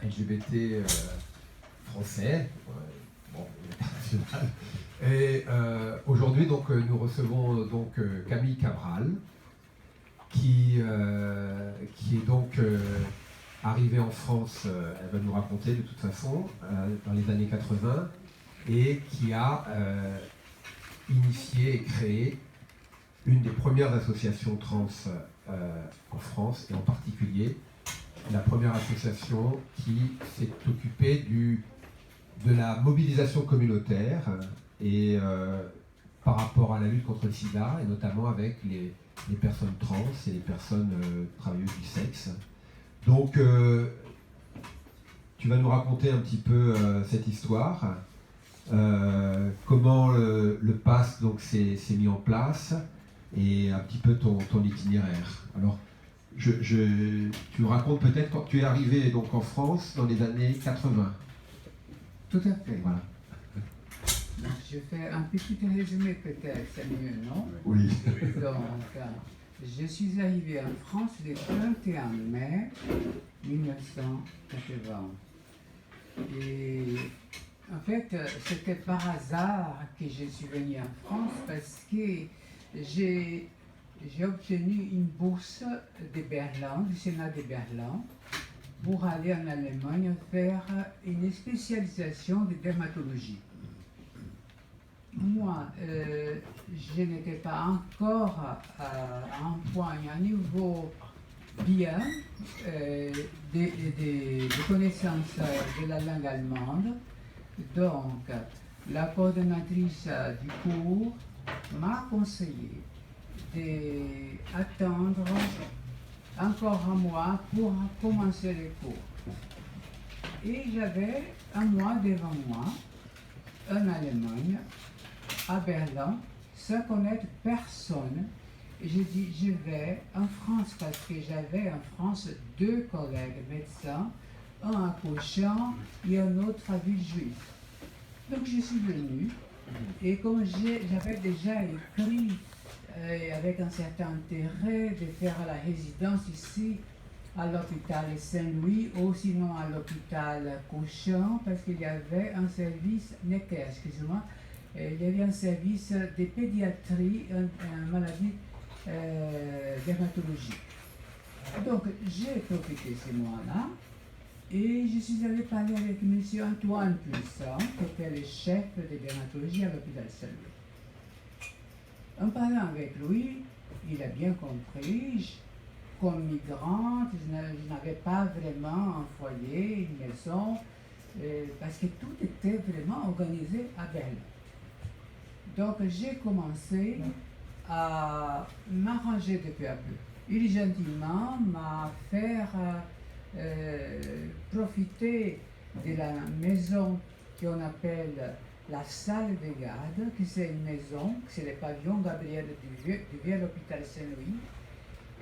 LGBT français, bon, international. Et aujourd'hui, donc, nous recevons donc Camille Cabral, qui est donc arrivée en France, elle va nous raconter de toute façon, dans les années 80, et qui a initié et créé une des premières associations trans en France, et en particulier la première association qui s'est occupée de la mobilisation communautaire et par rapport à la lutte contre le sida, et notamment avec les personnes trans et les personnes travailleuses du sexe. Donc, tu vas nous raconter un petit peu cette histoire, comment le PASS s'est mis en place, et un petit peu ton itinéraire. Alors, tu nous racontes peut-être quand tu es arrivé donc en France dans les années 80. Tout à fait. Voilà. Donc, je fais un petit résumé peut-être, c'est mieux, non? Oui. Donc, je suis arrivé en France le 31 mai 1980. Et en fait, c'était par hasard que je suis venue en France parce que j'ai obtenu une bourse de Berlin, du Sénat de Berlin, pour aller en Allemagne faire une spécialisation de dermatologie. Moi, je n'étais pas encore à un point, à un niveau bien de connaissance de la langue allemande. Donc, la coordonnatrice du cours m'a conseillé d'attendre encore un mois pour commencer les cours. Et j'avais un mois devant moi en Allemagne, à Berlin, sans connaître personne. Et j'ai dit, je vais en France parce que j'avais en France 2 collègues médecins, un à Cochin et un autre à Villejuif. Donc je suis venue et comme j'avais déjà écrit avec un certain intérêt de faire la résidence ici à l'hôpital Saint-Louis ou sinon à l'hôpital Cochin parce qu'il y avait un service Necker, excusez-moi, il y avait un service de pédiatrie, une maladie dermatologique. Donc j'ai profité ce mois-là et je suis allée parler avec M. Antoine Puissant, qui était le chef de dermatologie à l'hôpital Saint-Louis. En parlant avec lui, il a bien compris, comme migrante, je n'avais pas vraiment un foyer, une maison, parce que tout était vraiment organisé à Berlin. Donc j'ai commencé à m'arranger de peu à peu. Il gentiment m'a fait profiter de la maison qu'on appelle la salle de garde, qui c'est une maison, c'est le pavillon Gabriel du vieux hôpital Saint-Louis,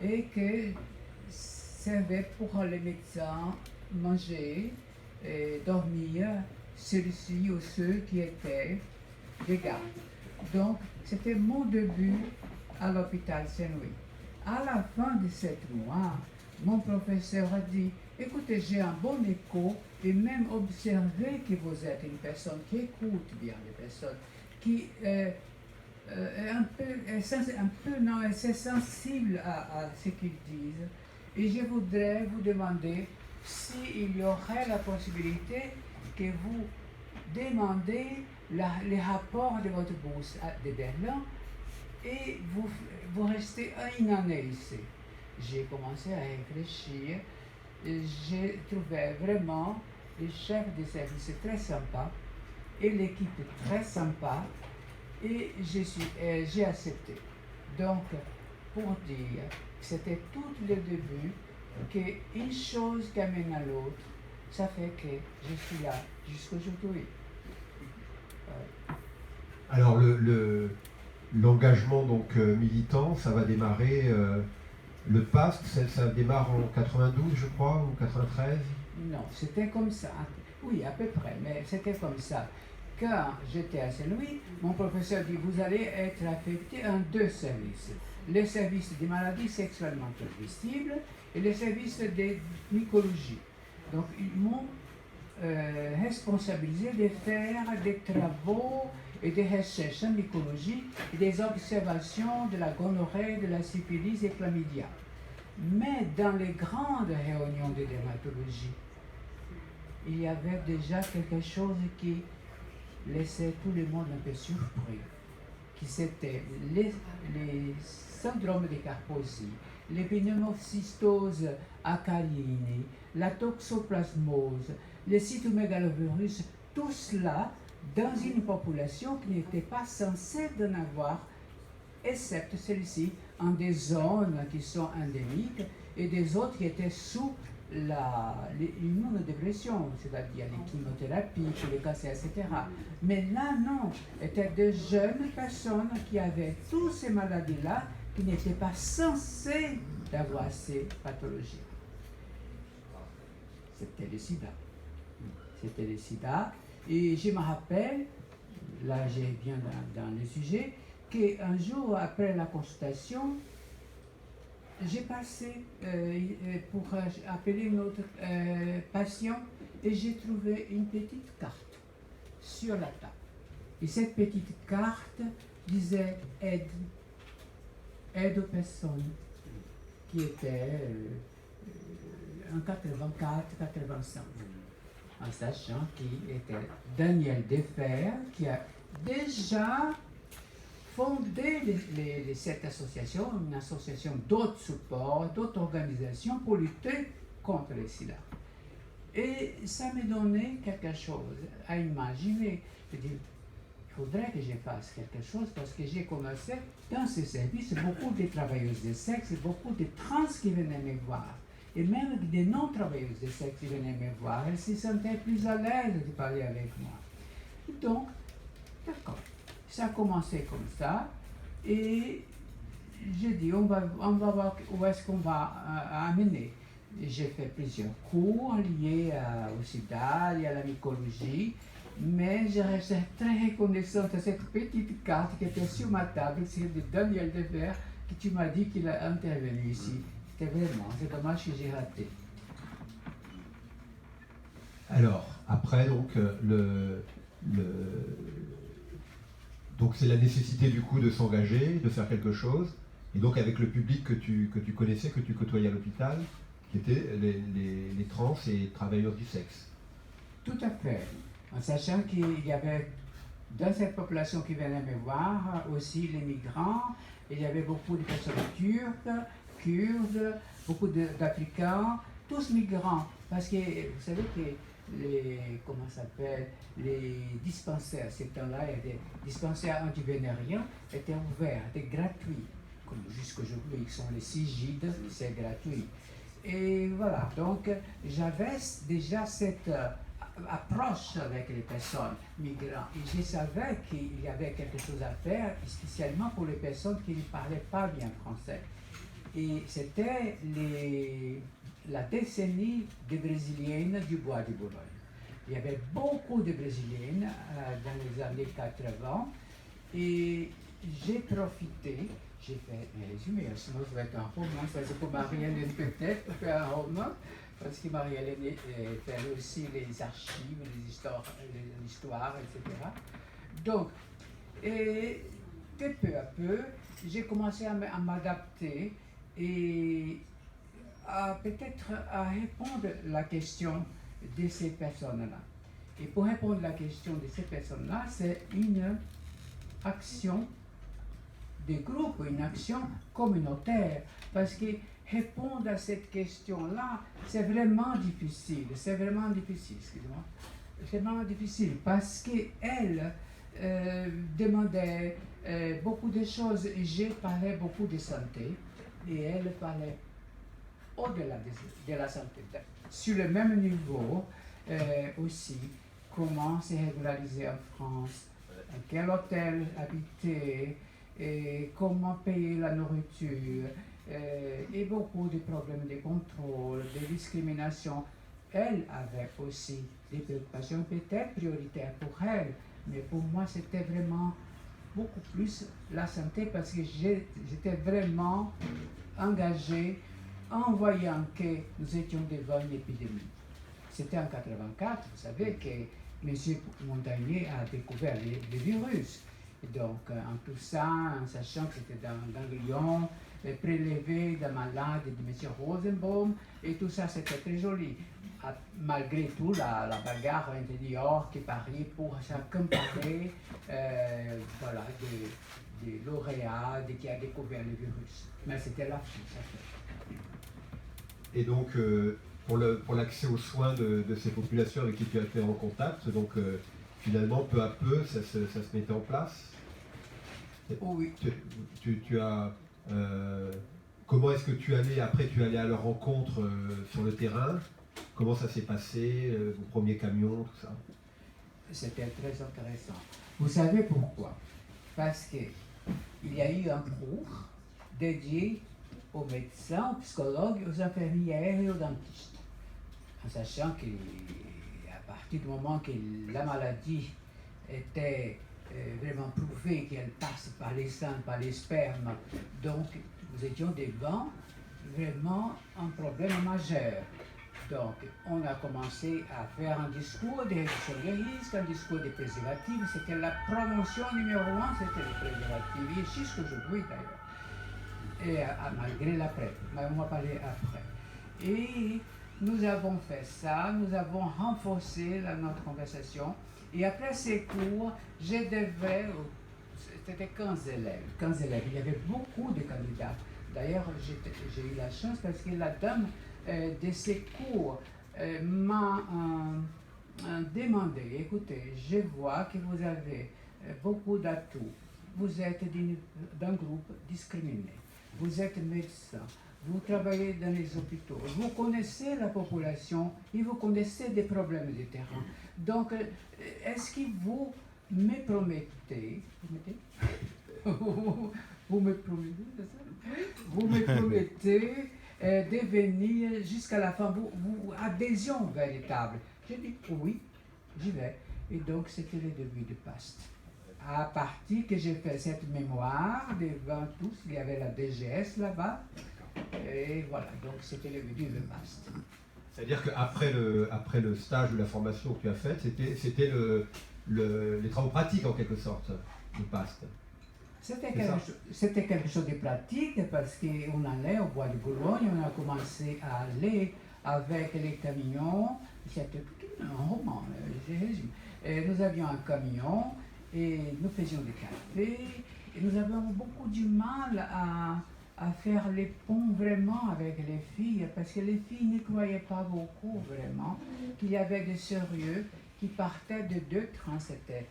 et que servait pour les médecins manger et dormir, ceux-ci ou ceux qui étaient de garde. Donc, c'était mon début à l'hôpital Saint-Louis. À la fin de 7 mois, mon professeur a dit, écoutez, j'ai un bon écho et même observé que vous êtes une personne qui écoute bien les personnes, qui est c'est sensible à ce qu'ils disent. Et je voudrais vous demander s'il y aurait la possibilité que vous demandez les rapports de votre bourse de Berlin et vous restez une année ici. J'ai commencé à réfléchir et j'ai trouvé vraiment le chef de service très sympa et l'équipe très sympa et j'ai accepté. Donc, pour dire que c'était tout le début, qu'une chose qui amène à l'autre, ça fait que je suis là jusqu'aujourd'hui. Alors, l'engagement donc militant, ça va démarrer. Le PASS, ça démarre en 92, je crois, ou 93? Non, c'était comme ça. Oui, à peu près, mais c'était comme ça. Quand j'étais à Saint-Louis, mon professeur dit, vous allez être affecté en 2 services. Le service des maladies sexuellement transmissibles et le service de mycologie. Donc ils m'ont responsabilisé de faire des travaux et des recherches en mycologie et des observations de la gonorrhée, de la syphilis et chlamydia. Mais dans les grandes réunions de dermatologie, il y avait déjà quelque chose qui laissait tout le monde un peu surpris, qui c'était les syndromes de Kaposi, les pneumocystoses acariini, la toxoplasmose, les cytomégalovirus, tout cela dans une population qui n'était pas censée d'en avoir, excepté celle-ci, en des zones qui sont endémiques et des autres qui étaient sous l'immunodépression, c'est-à-dire les chimiothérapies, les cancers, etc. Mais là, non, étaient de jeunes personnes qui avaient toutes ces maladies-là, qui n'étaient pas censées d'avoir ces pathologies. C'était le sida. C'était le sida. Et je me rappelle, là je viens dans le sujet, qu'un jour après la consultation, j'ai passé pour appeler notre patient et j'ai trouvé une petite carte sur la table. Et cette petite carte disait aide aux personnes qui étaient en 84-85. En sachant qu'il était Daniel Defer qui a déjà fondé cette association, une association d'autres supports, d'autres organisations pour lutter contre le sida. Et ça me donnait quelque chose à imaginer. Je dis, il faudrait que je fasse quelque chose parce que j'ai commencé dans ce service beaucoup de travailleuses de sexe, beaucoup de trans qui venaient me voir. Et même des non-travailleuses de sexe qui venaient me voir, elles se sentaient plus à l'aise de parler avec moi. Donc, d'accord. Ça a commencé comme ça, et j'ai dit, on va voir où est-ce qu'on va amener. J'ai fait plusieurs cours liés au sida, liés à la mycologie, mais je restais très reconnaissante à cette petite carte qui était sur ma table, c'est de Daniel Defer, que tu m'as dit qu'il a intervenu ici. C'était vraiment, c'est dommage que j'ai raté. Alors, après, donc, donc c'est la nécessité du coup de s'engager, de faire quelque chose, et donc avec le public que tu connaissais, que tu côtoyais à l'hôpital, qui étaient les trans et travailleurs du sexe. Tout à fait, en sachant qu'il y avait dans cette population qui venait me voir aussi les migrants, il y avait beaucoup de personnes turques, kurdes, beaucoup d'Africains, tous migrants, parce que vous savez que les dispensaires, ces temps-là, des dispensaires antivénériens étaient ouverts, étaient gratuits. Comme jusqu'aujourd'hui, ils sont les SIGID, c'est gratuit. Et voilà, donc j'avais déjà cette approche avec les personnes migrantes. Et je savais qu'il y avait quelque chose à faire, spécialement pour les personnes qui ne parlaient pas bien français. Et c'était la décennie des Brésiliennes du Bois de Boulogne. Il y avait beaucoup de Brésiliennes dans les années 80 et j'ai profité, j'ai fait un résumé, sinon ça va être un roman, ça c'est pour Marie-Hélène peut-être, faire un roman, parce que Marie-Hélène fait aussi les archives, l'histoire, etc. Donc, et de peu à peu, j'ai commencé à m'adapter et peut-être à répondre à la question de ces personnes-là. Et pour répondre à la question de ces personnes-là, c'est une action de groupe, une action communautaire, parce que répondre à cette question-là, c'est vraiment difficile, excusez-moi, c'est vraiment difficile, parce qu'elle demandait beaucoup de choses, j'ai parlé beaucoup de santé, et elle parlait au-delà de la santé, sur le même niveau aussi, comment se régulariser en France, quel hôtel habiter, et comment payer la nourriture, et beaucoup de problèmes de contrôle, de discrimination. Elle avait aussi des préoccupations peut-être prioritaires pour elle, mais pour moi c'était vraiment beaucoup plus la santé parce que j'étais vraiment engagée en voyant que nous étions devant une épidémie. C'était en 84, vous savez, que M. Montagnier a découvert les virus. Et donc, en tout ça, en sachant que c'était dans ganglion, prélevé d'un malade de M. Rosenbaum, et tout ça, c'était très joli. Malgré tout, la bagarre entre New York et Paris pour ça comparer voilà, des lauréats qui a découvert le virus. Mais c'était la fin, ça fait. Et donc, pour l'accès aux soins de ces populations avec qui tu as été en contact, donc finalement, peu à peu, ça se mettait en place. Oui. Tu as... comment est-ce que tu allais à leur rencontre sur le terrain? Comment ça s'est passé, vos premiers camions, tout ça? C'était très intéressant. Vous savez pourquoi? Parce qu'il y a eu un cours dédié aux médecins, aux psychologues, aux infirmières et aux dentistes. En sachant qu'à partir du moment que la maladie était vraiment prouvée, qu'elle passe par les seins, par les spermes, donc nous étions devant vraiment un problème majeur. Donc, on a commencé à faire un discours de réduction des risques, un discours des préservatifs. C'était la promotion numéro 1, c'était les préservatifs, et jusqu'aujourd'hui d'ailleurs. Et malgré l'après, mais on va parler après. Et nous avons fait ça, nous avons renforcé notre conversation. Et après ces cours, c'était 15 élèves. 15 élèves, il y avait beaucoup de candidats. D'ailleurs, j'ai eu la chance parce que la dame de ces cours m'a demandé, écoutez, je vois que vous avez beaucoup d'atouts, vous êtes d'un groupe discriminé, vous êtes médecin, vous travaillez dans les hôpitaux, vous connaissez la population et vous connaissez des problèmes de terrain. Donc, est-ce que vous me promettez, vous me promettez de venir jusqu'à la fin, adhésion véritable? J'ai dit oui, j'y vais. Et donc c'était le début de PAST. À partir que j'ai fait cette mémoire devant tous, il y avait la DGS là-bas, et voilà, donc c'était le début de PAST. C'est-à-dire qu'après le stage ou la formation que tu as faite, c'était les travaux pratiques en quelque sorte de PAST. C'était quelque chose de pratique parce qu'on allait au bois de Boulogne, on a commencé à aller avec les camions, c'était tout un roman, je résume. Et nous avions un camion et nous faisions des cafés et nous avions beaucoup du mal à faire les ponts vraiment avec les filles parce que les filles ne croyaient pas beaucoup vraiment qu'il y avait des sérieux qui partaient de 2 trains, c'était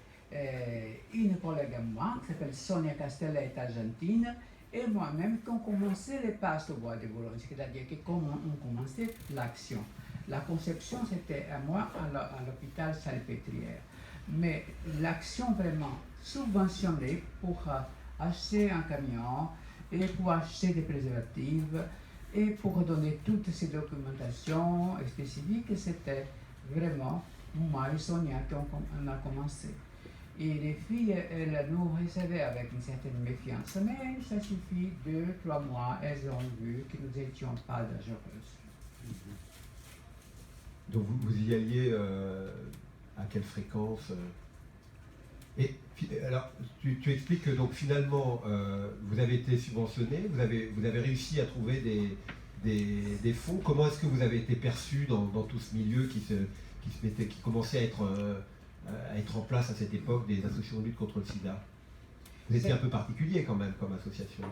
une collègue à moi, qui s'appelle Sonia Castella, est argentine, et moi-même, qui ont commencé les passes au bois de Boulogne, c'est-à-dire que comme on commençait l'action. La conception, c'était à moi, à l'hôpital Salpêtrière. Mais l'action vraiment subventionnée pour acheter un camion, et pour acheter des préservatifs, et pour donner toutes ces documentations spécifiques, c'était vraiment moi et Sonia qu'on a commencé. Et les filles, elles nous recevaient avec une certaine méfiance. Mais ça suffit, 2-3 mois, elles ont vu que nous n'étions pas dangereuses. Donc vous y alliez à quelle fréquence Et alors, tu expliques que donc finalement, vous avez été subventionné, vous avez réussi à trouver des fonds. Comment est-ce que vous avez été perçu dans tout ce milieu qui commençait à être en place à cette époque des associations de lutte contre le sida? Vous étiez un peu particulier quand même comme association.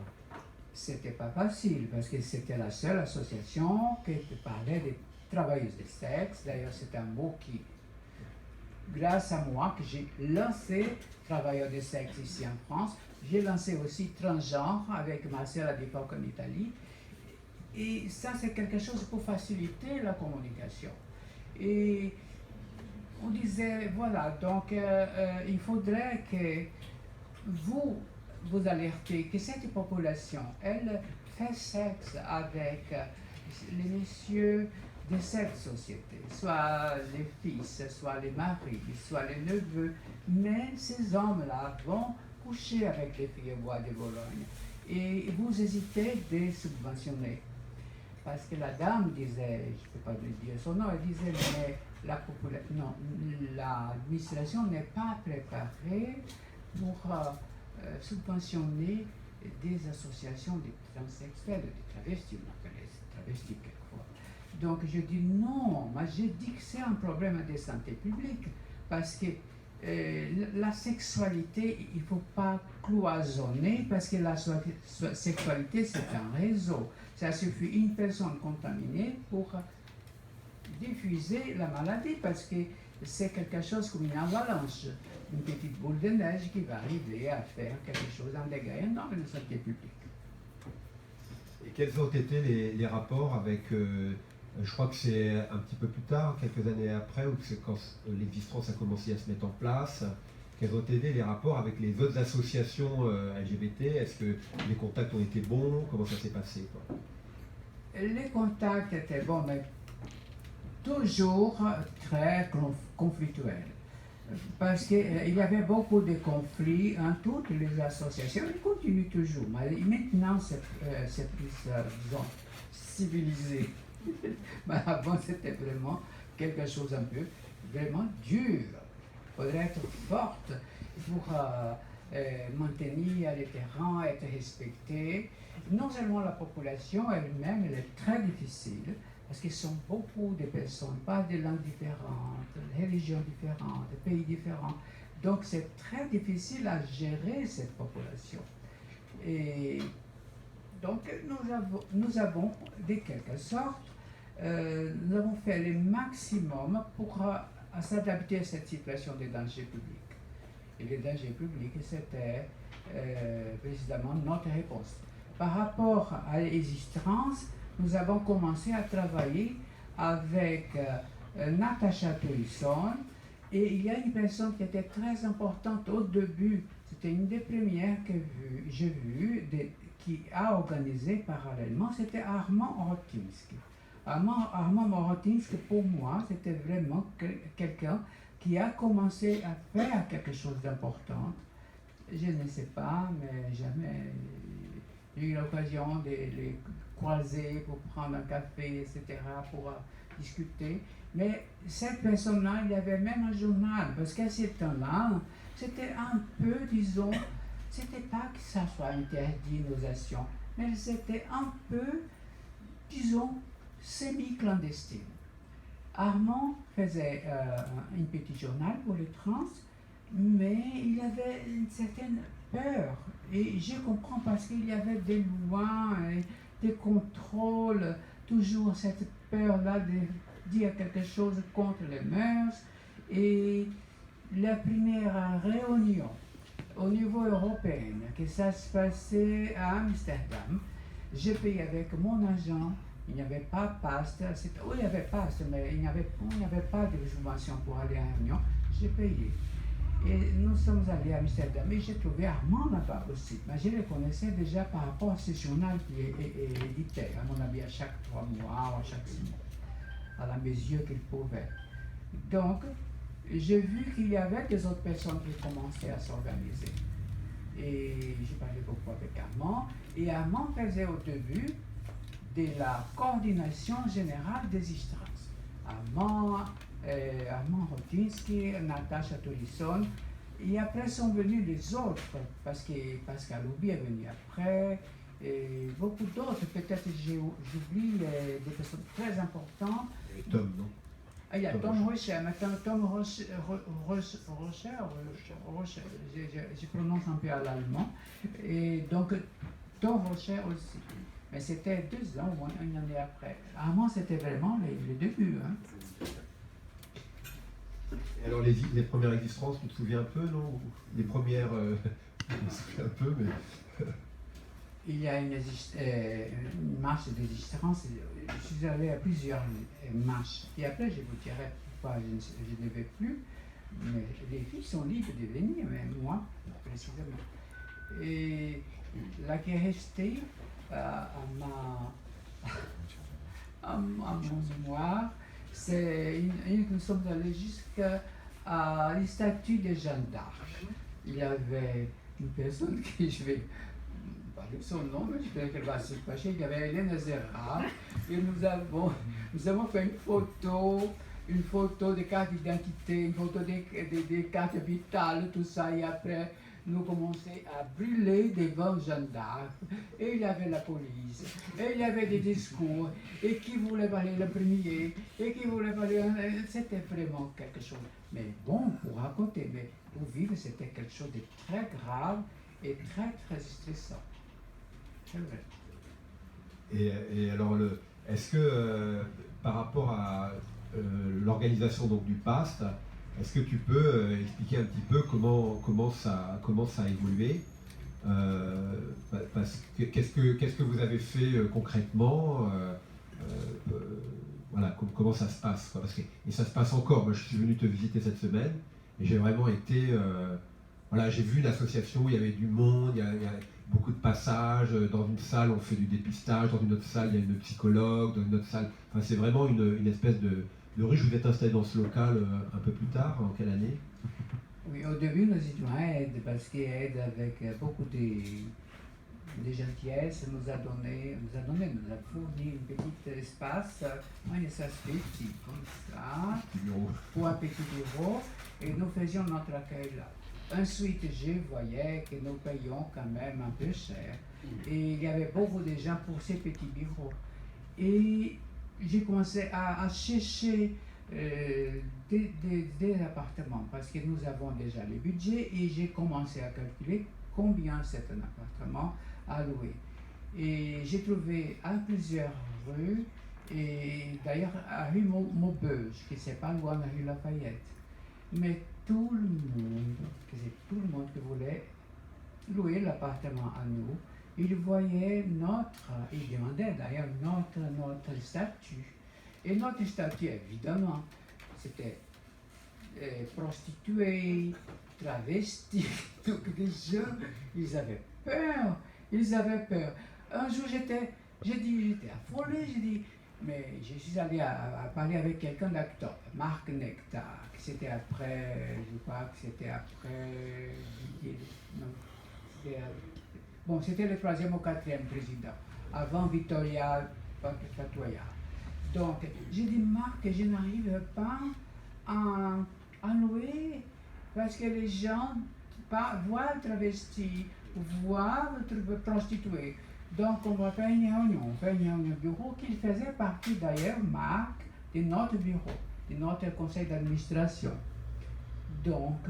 C'était pas facile parce que c'était la seule association qui parlait des travailleuses de sexe. D'ailleurs, c'est un mot qui, grâce à moi, que j'ai lancé travailleurs de sexe ici en France. J'ai lancé aussi transgenre avec Marcel à l'époque en Italie. Et ça, c'est quelque chose pour faciliter la communication. Et on disait, voilà, donc il faudrait que vous alertez que cette population, elle fait sexe avec les messieurs de cette société, soit les fils, soit les maris, soit les neveux, mais ces hommes-là vont coucher avec les filles au bois de Boulogne. Et vous hésitez de subventionner. parce que la dame disait, je ne peux pas lui dire son nom, elle disait, mais l'administration n'est pas préparée pour subventionner des associations de transsexuels, des travestis, on appelle les travestis quelquefois. Donc je dis non, moi je dis que c'est un problème de santé publique, parce que la sexualité, il ne faut pas cloisonner, parce que la sexualité c'est un réseau. Ça suffit une personne contaminée pour diffuser la maladie, parce que c'est quelque chose comme une avalanche, une petite boule de neige qui va arriver à faire quelque chose, un dégât énorme de santé publique. Et quels ont été les rapports avec, je crois que c'est un petit peu plus tard, quelques années après, ou c'est quand l'existence a commencé à se mettre en place, quels ont été les rapports avec les autres associations LGBT? Est-ce que les contacts ont été bons? Comment ça s'est passé, quoi? Les contacts étaient bons, mais toujours très conflictuels. Parce qu'il y avait beaucoup de conflits en toutes les associations, ils continuent toujours, mais maintenant c'est plus, disons, civilisé. Mais avant c'était vraiment quelque chose un peu vraiment dur. Il faudrait être forte pour maintenir les terrains, être respecté. Non seulement la population elle-même, elle est très difficile, parce qu'ils sont beaucoup de personnes, pas de langues différentes, de religions différentes, de pays différents. Donc c'est très difficile à gérer cette population. Et donc nous avons de quelque sorte, nous avons fait le maximum pour s'adapter à cette situation de danger public. Et le danger public, c'était précisément notre réponse. Par rapport à l'existence, nous avons commencé à travailler avec Natasha Tolisson, et il y a une personne qui était très importante au début, c'était une des premières que j'ai vues, qui a organisé parallèlement, c'était Armand Orotinski. Armand Orotinski, pour moi, c'était vraiment quelqu'un qui a commencé à faire quelque chose d'important. Je ne sais pas, mais jamais j'ai eu l'occasion de les croiser pour prendre un café, etc., pour discuter. Mais cette personne-là, il y avait même un journal, parce qu'à ce temps-là, c'était un peu, disons, c'était pas que ça soit interdit nos actions, mais c'était un peu, disons, semi-clandestine. Armand faisait un petit journal pour les trans, mais il y avait une certaine peur, et je comprends parce qu'il y avait des lois, des contrôles, toujours cette peur-là de dire quelque chose contre les mœurs. Et la première réunion au niveau européen, que ça se passait à Amsterdam, j'ai payé avec mon agent. Il n'y avait pas PAST, oui, il y avait PAST, mais il n'y avait pas de subvention pour aller à la réunion. J'ai payé. Et nous sommes allés à Amsterdam, et j'ai trouvé Armand là-bas aussi. Mais je le connaissais déjà par rapport à ce journal qui est édité, à mon avis, à chaque 3 mois ou à chaque 6 mois, à la mesure qu'il pouvait. Donc, j'ai vu qu'il y avait des autres personnes qui commençaient à s'organiser. Et j'ai parlé beaucoup avec Armand, et Armand faisait au début de la coordination générale des instances. Armand Orotinski, Natasha Tolisson, et après sont venus les autres, parce que Pascal Loubi est venu après, et beaucoup d'autres, peut-être j'oublie des personnes très importantes. Et Tom, non? Il y a Tom Rocher, maintenant Tom Rocher, je prononce un peu à l'allemand, et donc Tom Rocher aussi. Mais c'était 2 ans ou une année après. Armand, c'était vraiment les débuts. Hein. Et alors les premières existences, tu te souviens un peu, non? Les premières, je me souviens un peu, mais... Il y a une marche d'existence. Je suis allé à plusieurs marches. Et après, je vous dirai pourquoi je ne vais plus. Mais les filles sont libres de venir, mais moi, précisément. Et la qui est restée à mon mémoire, c'est une que nous sommes allés jusqu'à les statues de Jeanne d'Arc. Il y avait une personne qui, je vais pas parler son nom, mais je connais qu'elle va se fâcher. Il y avait Hélène Zera, et nous avons fait une photo des cartes d'identité, une photo des cartes vitales, tout ça, et après, nous commençons à brûler devant Jeanne d'Arc, et il y avait la police, et il y avait des discours, et qui voulait parler le premier, et qui voulait parler... C'était vraiment quelque chose. Mais bon, pour raconter, mais pour vivre, c'était quelque chose de très grave et très, très stressant. C'est vrai. Et alors, est-ce que par rapport à l'organisation donc du PAST, est-ce que tu peux expliquer un petit peu comment ça a évolué parce que qu'est-ce que vous avez fait concrètement voilà, comment ça se passe quoi, et ça se passe encore. Moi, je suis venu te visiter cette semaine et j'ai vraiment été voilà, j'ai vu une association où il y avait du monde, il y a beaucoup de passages. Dans une salle, on fait du dépistage, dans une autre salle, il y a une psychologue, dans une autre salle. Enfin, c'est vraiment une espèce de riche. Vous êtes installé dans ce local un peu plus tard, en quelle année? Oui, au début, nous étions à Aide, parce qu'Aide, avec beaucoup de gentillesse, nous a fourni un petit espace, un espace petit, comme ça, pour un petit bureau, et nous faisions notre accueil là. Ensuite, je voyais que nous payions quand même un peu cher, et il y avait beaucoup de gens pour ces petits bureaux. Et j'ai commencé à chercher des appartements, parce que nous avons déjà le budget, et j'ai commencé à calculer combien c'est un appartement à louer. Et j'ai trouvé à plusieurs rues, et d'ailleurs à rue Maubeuge, qui c'est pas loin de la rue Lafayette. Mais tout le monde qui voulait louer l'appartement à nous, il voyait il demandait d'ailleurs notre statut. Et notre statut, évidemment, c'était prostituées, travestis, donc les gens, ils avaient peur. Un jour, j'étais affolé, j'ai dit, mais je suis allé à parler avec quelqu'un d'acteur, Marc Nectar, qui c'était après, je crois que c'était après, bon, c'était le 3e ou 4e président, avant Victoria Patoya. Donc, j'ai dit, Marc, je n'arrive pas à louer, parce que les gens voient le travesti, voient le prostitué. Donc, on va faire une réunion au bureau qui faisait partie d'ailleurs, Marc, de notre bureau, de notre conseil d'administration. Donc,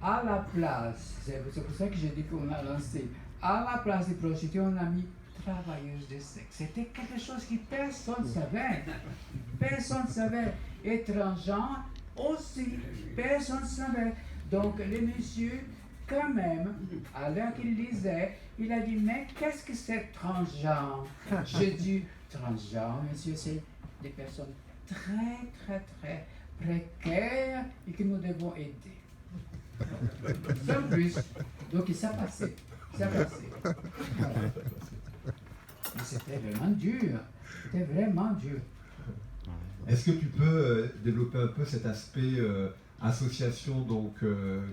à la place, c'est pour ça que j'ai dit qu'on a lancé, à la place des prostituées, on a mis travailleuses de sexe. C'était quelque chose que personne ne savait. Personne ne savait. Étrangers aussi, personne ne savait. Donc, le monsieur, quand même, à l'heure qu'il lisait, il a dit, mais qu'est-ce que c'est transgenre? J'ai dit, transgenre, monsieur, c'est des personnes très, très, très précaires et que nous devons aider. Sans plus. Donc, ça passait. Mais c'était vraiment dur. Est-ce que tu peux développer un peu cet aspect association donc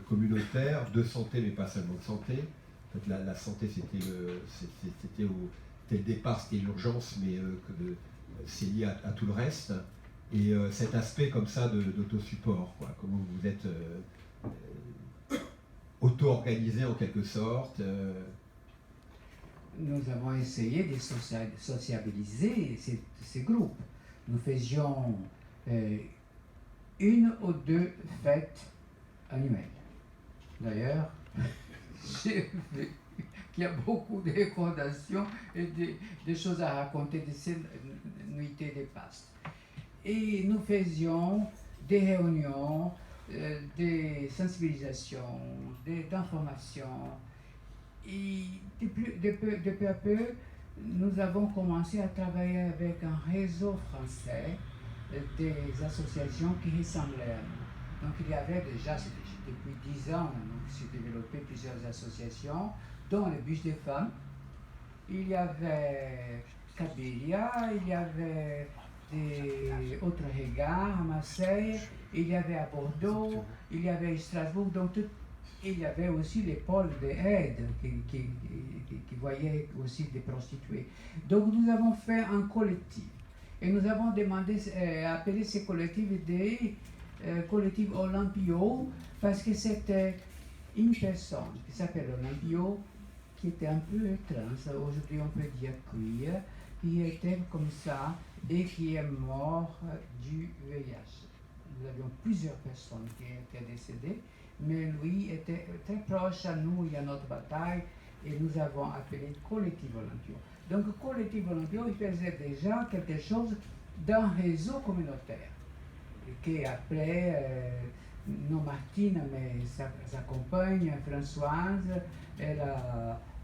communautaire de santé, mais pas seulement de santé? En fait, la santé, c'était le départ, c'était l'urgence, mais c'est lié à tout le reste. Et cet aspect comme ça d'autosupport, quoi. Comment vous êtes auto-organisé en quelque sorte. Nous avons essayé de sociabiliser ces groupes. Nous faisions 1 ou 2 fêtes annuelles. D'ailleurs, j'ai vu qu'il y a beaucoup de recommandations et des choses à raconter de ces nuitées de Pâques. Et nous faisions des réunions, des sensibilisations, d'informations. Et de peu à peu, nous avons commencé à travailler avec un réseau français des associations qui ressemblaient à nous. Donc il y avait déjà, depuis 10 ans, donc s'est développé plusieurs associations, dont le Bus des femmes. Il y avait Kabylia, il y avait des autres regards à Marseille, il y avait à Bordeaux, il y avait à Strasbourg, donc tout. il y avait aussi les pôles d'aide qui voyaient aussi des prostituées. Donc nous avons fait un collectif. Et nous avons demandé, appelé ces collectifs des collectifs Olympio, parce que c'était une personne qui s'appelle Olympio, qui était un peu trans, aujourd'hui on peut dire queer, qui était comme ça et qui est mort du VIH. Nous avions plusieurs personnes qui étaient décédées, mais lui était très proche à nous et à notre bataille, et nous avons appelé Collectif Olympio. Donc Collectif Olympio, il faisait déjà quelque chose d'un réseau communautaire, qui après, non Martine, mais sa compagne Françoise, elle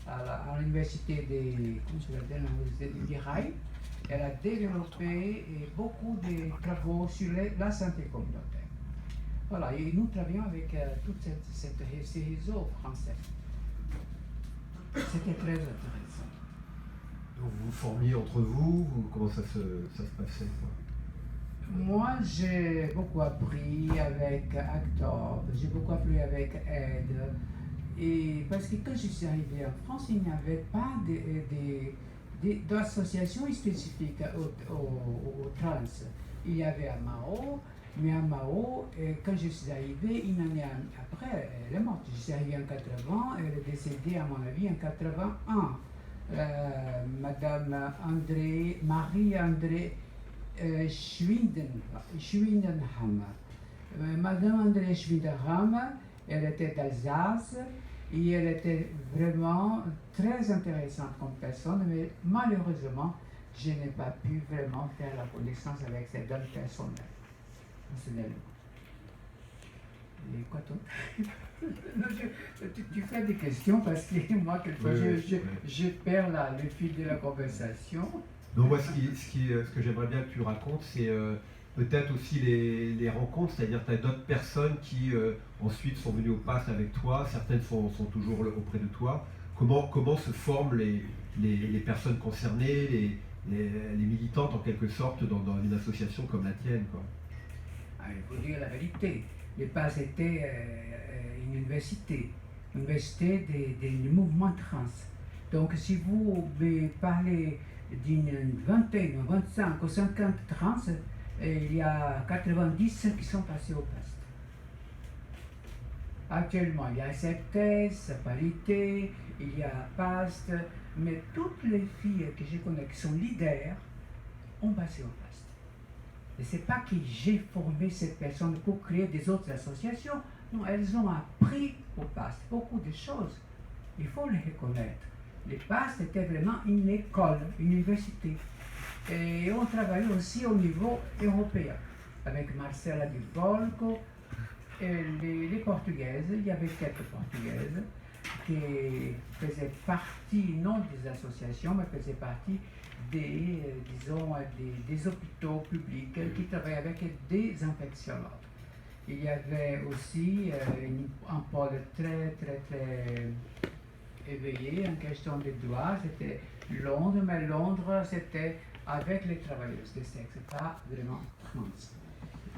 à l'université de l'Irail, elle a développé beaucoup de travaux sur la santé communautaire. Voilà, et nous travaillons avec tous ces réseaux français. C'était très intéressant. Donc vous vous formiez entre vous, comment ça se passait quoi? Moi, j'ai beaucoup appris avec Actor, j'ai beaucoup appris avec Aide. Et parce que quand je suis arrivée en France, il n'y avait pas d'association spécifique aux trans. Il y avait à Mao, mais à Mao, quand je suis arrivée, une année après, elle est morte. Je suis arrivée en 80, elle est décédée, à mon avis, en 81. Madame Marie-André Schwindenhammer. Madame André Schwindenhammer, elle était d'Alsace et elle était vraiment très intéressante comme personne, mais malheureusement, je n'ai pas pu vraiment faire la connaissance avec cette dame personnellement. Et quoi d'autre? Tu fais des questions parce que moi, quelquefois, je perds le fil de la conversation. Donc moi, ce que j'aimerais bien que tu racontes, c'est peut-être aussi les rencontres, c'est-à-dire que tu as d'autres personnes qui ensuite sont venues au PAST avec toi, certaines sont toujours auprès de toi. Comment se forment les personnes concernées, les militantes en quelque sorte dans une association comme la tienne quoi? Il faut dire la vérité. Le PAST était une université des mouvements trans. Donc si vous me parlez d'une vingtaine, 25 ou 50 trans, il y a 90 qui sont passés au PAST. Actuellement, il y a CEPTES, Parité, il y a PAST, mais toutes les filles que je connais qui sont leaders ont passé au PAST. Et ce n'est pas que j'ai formé ces personnes pour créer des autres associations. Non, elles ont appris au PAST beaucoup de choses. Il faut les reconnaître. Le PAST était vraiment une école, une université. Et on travaillait aussi au niveau européen, avec Marcela Di Volco et les Portugaises. Il y avait quelques Portugaises qui faisaient partie, non des associations, mais faisaient partie des hôpitaux publics qui travaillaient avec des infectiologues. Il y avait aussi un pôle très éveillé en question des droits, c'était Londres, mais Londres c'était avec les travailleuses de sexe, pas vraiment trans.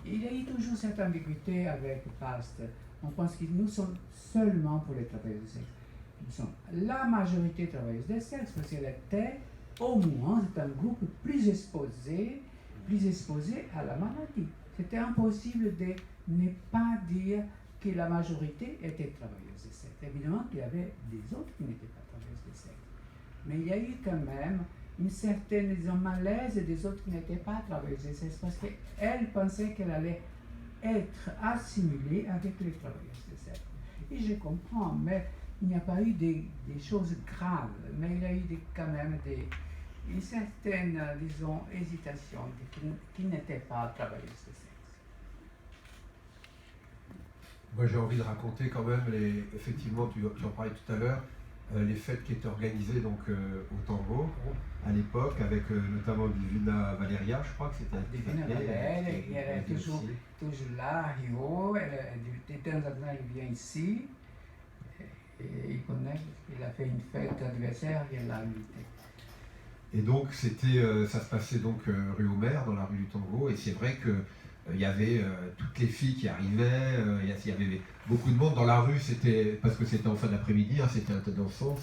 Il y a eu toujours cette ambiguïté avec PAST. On pense que nous sommes seulement pour les travailleuses de sexe. Nous sommes la majorité travailleuses de sexe parce qu'elle était au moins c'est un groupe plus exposé à la maladie. C'était impossible de ne pas dire que la majorité était travailleuse de sexe. Évidemment qu'il y avait des autres qui n'étaient pas travailleuses de sexe. Mais il y a eu quand même une certaine malaise des autres qui n'étaient pas travailleuses de sexe parce qu'elles pensaient qu'elle allait être assimilée avec les travailleuses de sexe. Et je comprends, mais il n'y a pas eu des choses graves, mais il y a eu quand même une certaine, disons, hésitation qui n'était pas travailleuse de sexe. Moi j'ai envie de raconter quand même, effectivement tu en parlais tout à l'heure, les fêtes qui étaient organisées donc, au Tango à l'époque avec notamment Divina Valeria, je crois que c'était Divina Valeria, elle est toujours là à Rio, de temps en temps elle vient ici, et il connaît, il a fait une fête d'anniversaire, il l'a invité. Et donc ça se passait donc rue Homer, dans la rue du Tango, et c'est vrai que il y avait toutes les filles qui arrivaient, il y avait beaucoup de monde dans la rue, parce que c'était en fin d'après-midi, hein, c'était un tas d'enfants,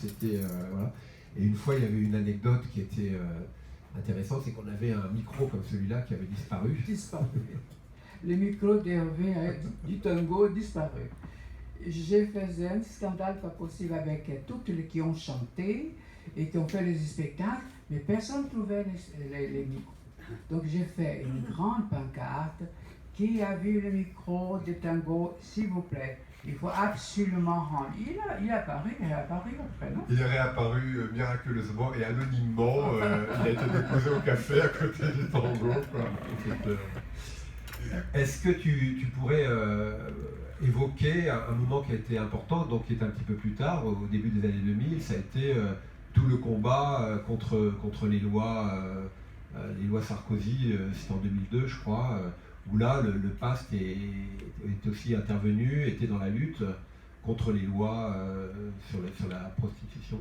voilà. Et une fois, il y avait une anecdote qui était intéressante, c'est qu'on avait un micro comme celui-là qui avait disparu. Le micro du tango disparu. J'ai fait un scandale pas possible avec toutes les qui ont chanté et qui ont fait les spectacles, mais personne ne trouvait les micros. Donc j'ai fait une grande pancarte qui a vu le micro de tango, s'il vous plaît. Il faut absolument rendre. Il est apparu après, non? Il est réapparu miraculeusement et anonymement. Il a été déposé au café à côté du tango. Est-ce que tu pourrais évoquer un moment qui a été important, donc qui est un petit peu plus tard, au début des années 2000, ça a été tout le combat contre les lois Sarkozy, c'était en 2002 je crois, où là le PAST est aussi intervenu, était dans la lutte contre les lois sur la prostitution.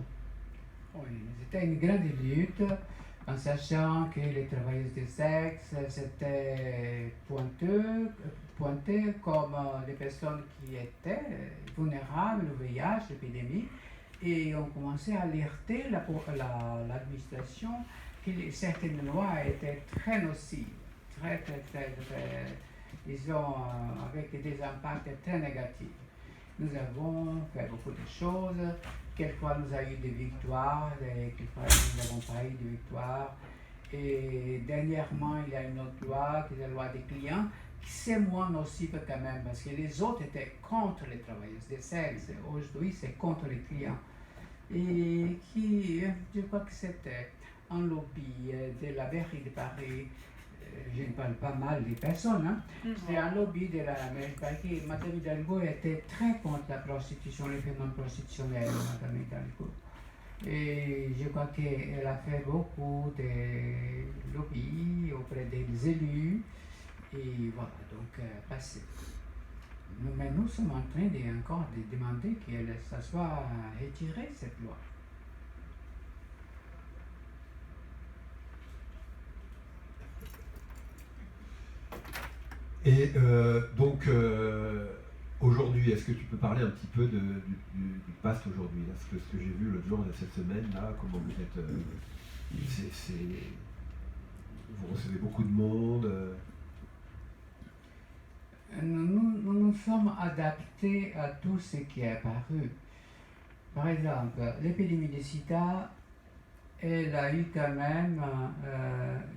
Oui, c'était une grande lutte, en sachant que les travailleuses du sexe c'était pointé comme des personnes qui étaient vulnérables au VIH, l'épidémie, et on commençait à alerter l'administration que certaines lois étaient très nocives, très, disons, avec des impacts très négatifs. Nous avons fait beaucoup de choses. Quelquefois, nous avons eu des victoires, et quelquefois, nous n'avons pas eu de victoires. Et dernièrement, il y a une autre loi, qui est la loi des clients, qui c'est moins nocive quand même, parce que les autres étaient contre les travailleuses des sexes. Aujourd'hui, c'est contre les clients. Et qui, je crois que c'était un lobby de la mairie de Paris. Je ne parle pas mal des personnes, hein. C'est un lobby de la mairie de Paris. Madame Hidalgo était très contre la prostitution, les phénomènes prostitutionnels, Madame Hidalgo. Et je crois qu'elle a fait beaucoup de lobby auprès des élus. Et voilà, donc passé. Mais nous sommes en train encore de demander que ça soit retiré, cette loi. Et donc, aujourd'hui, est-ce que tu peux parler un petit peu du PAST aujourd'hui? Ce que j'ai vu l'autre jour, cette semaine, là, comment vous êtes... vous recevez beaucoup de monde. Nous nous sommes adaptés à tout ce qui est apparu. Par exemple, l'épidémie de sida, elle a eu quand même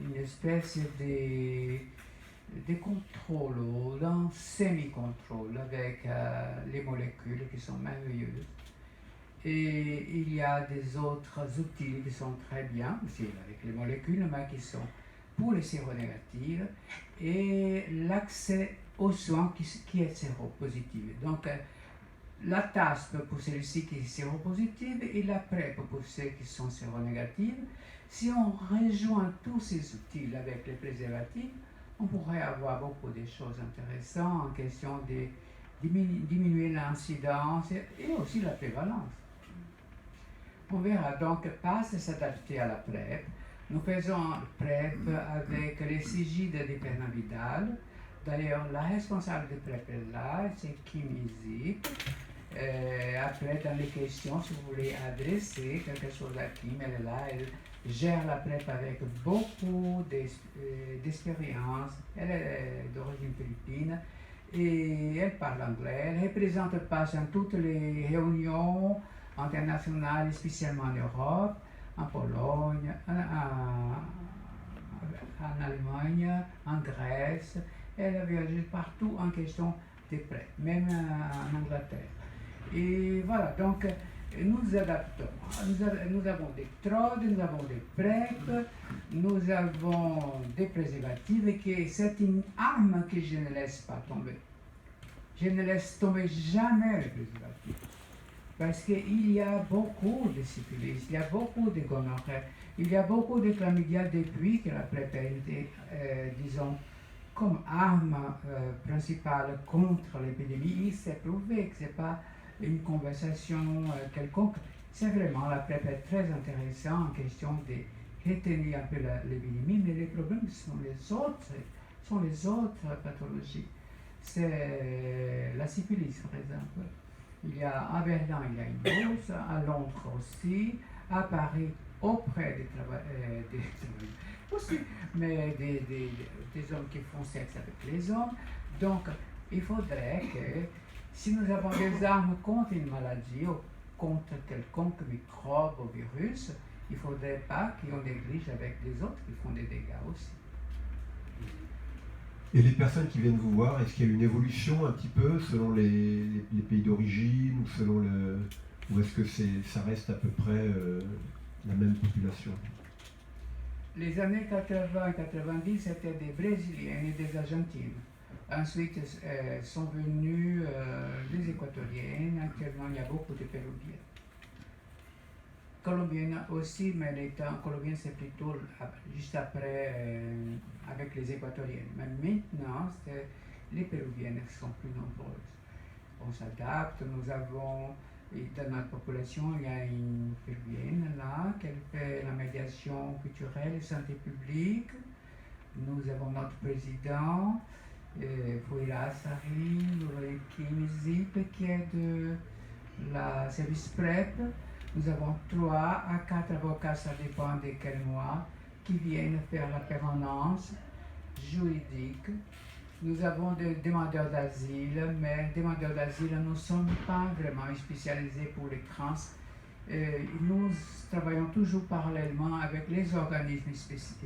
une espèce de contrôle, ou d'un semi-contrôle avec les molécules qui sont merveilleuses. Et il y a des autres outils qui sont très bien, aussi avec les molécules, mais qui sont pour les séronégatifs, et l'accès aux soins qui est séropositive. Donc, la TASP pour celles-ci qui sont séropositives et la PrEP pour ceux qui sont séronégatives. Si on rejoint tous ces outils avec les préservatifs, on pourrait avoir beaucoup de choses intéressantes en question de diminuer l'incidence et aussi la prévalence. On verra donc PAST s'adapter à la PrEP. Nous faisons PrEP avec les sigides de Pernod Vidal. D'ailleurs, la responsable de PrEP est là, c'est Kim Izzy. Après, dans les questions, si vous voulez adresser quelque chose à Kim, elle est là, elle gère la PrEP avec beaucoup d'expérience. Elle est d'origine philippine et elle parle anglais. Elle représente PAST dans toutes les réunions internationales, spécialement en Europe, en Pologne, en Allemagne, en Grèce. Elle a voyagé partout en question de PrEP, même en Angleterre. Et voilà, donc nous adaptons. Nous avons des TROD, nous avons des PrEP, nous avons des préservatifs et c'est une arme que je ne laisse pas tomber. Je ne laisse tomber jamais les préservatifs. Parce qu'il y a beaucoup de syphilis, il y a beaucoup de gonorrhée, il y a beaucoup de chlamydia depuis que la PrEP a été, disons, comme arme principale contre l'épidémie. Il s'est prouvé que ce n'est pas une conversation quelconque. C'est vraiment, la PrEP est très intéressante en question de retenir un peu l'épidémie, mais les problèmes sont les autres sont les autres pathologies. C'est la syphilis, par exemple. Il y a à Berlin, il y a une bourse, à Londres aussi, à Paris, auprès des travailleurs, aussi, mais des hommes qui font sexe avec les hommes. Donc, il faudrait que, si nous avons des armes contre une maladie ou contre quelconque microbe ou virus, il ne faudrait pas qu'on néglige avec les autres qui font des dégâts aussi. Et les personnes qui viennent vous voir, est-ce qu'il y a une évolution un petit peu selon les pays d'origine ou selon le, ou est-ce que ça reste à peu près la même population? Les années 80 et 90, c'était des Brésiliens et des Argentines. Ensuite sont venus les Équatoriennes. Actuellement, il y a beaucoup de Péruviens. Colombiennes aussi, mais les temps colombiennes, c'est plutôt juste après avec les Équatoriennes. Mais maintenant, les Péruviennes sont plus nombreuses. On s'adapte, nous avons, dans notre population, il y a une Péruvienne là, qui fait la médiation culturelle et santé publique. Nous avons notre président, Fouira Sari, Kim Zip, qui est de la service PrEP. Nous avons 3 à 4 avocats, ça dépend de quel mois, qui viennent faire la permanence juridique. Nous avons des demandeurs d'asile, mais les demandeurs d'asile ne sont pas vraiment spécialisés pour les trans. Nous travaillons toujours parallèlement avec les organismes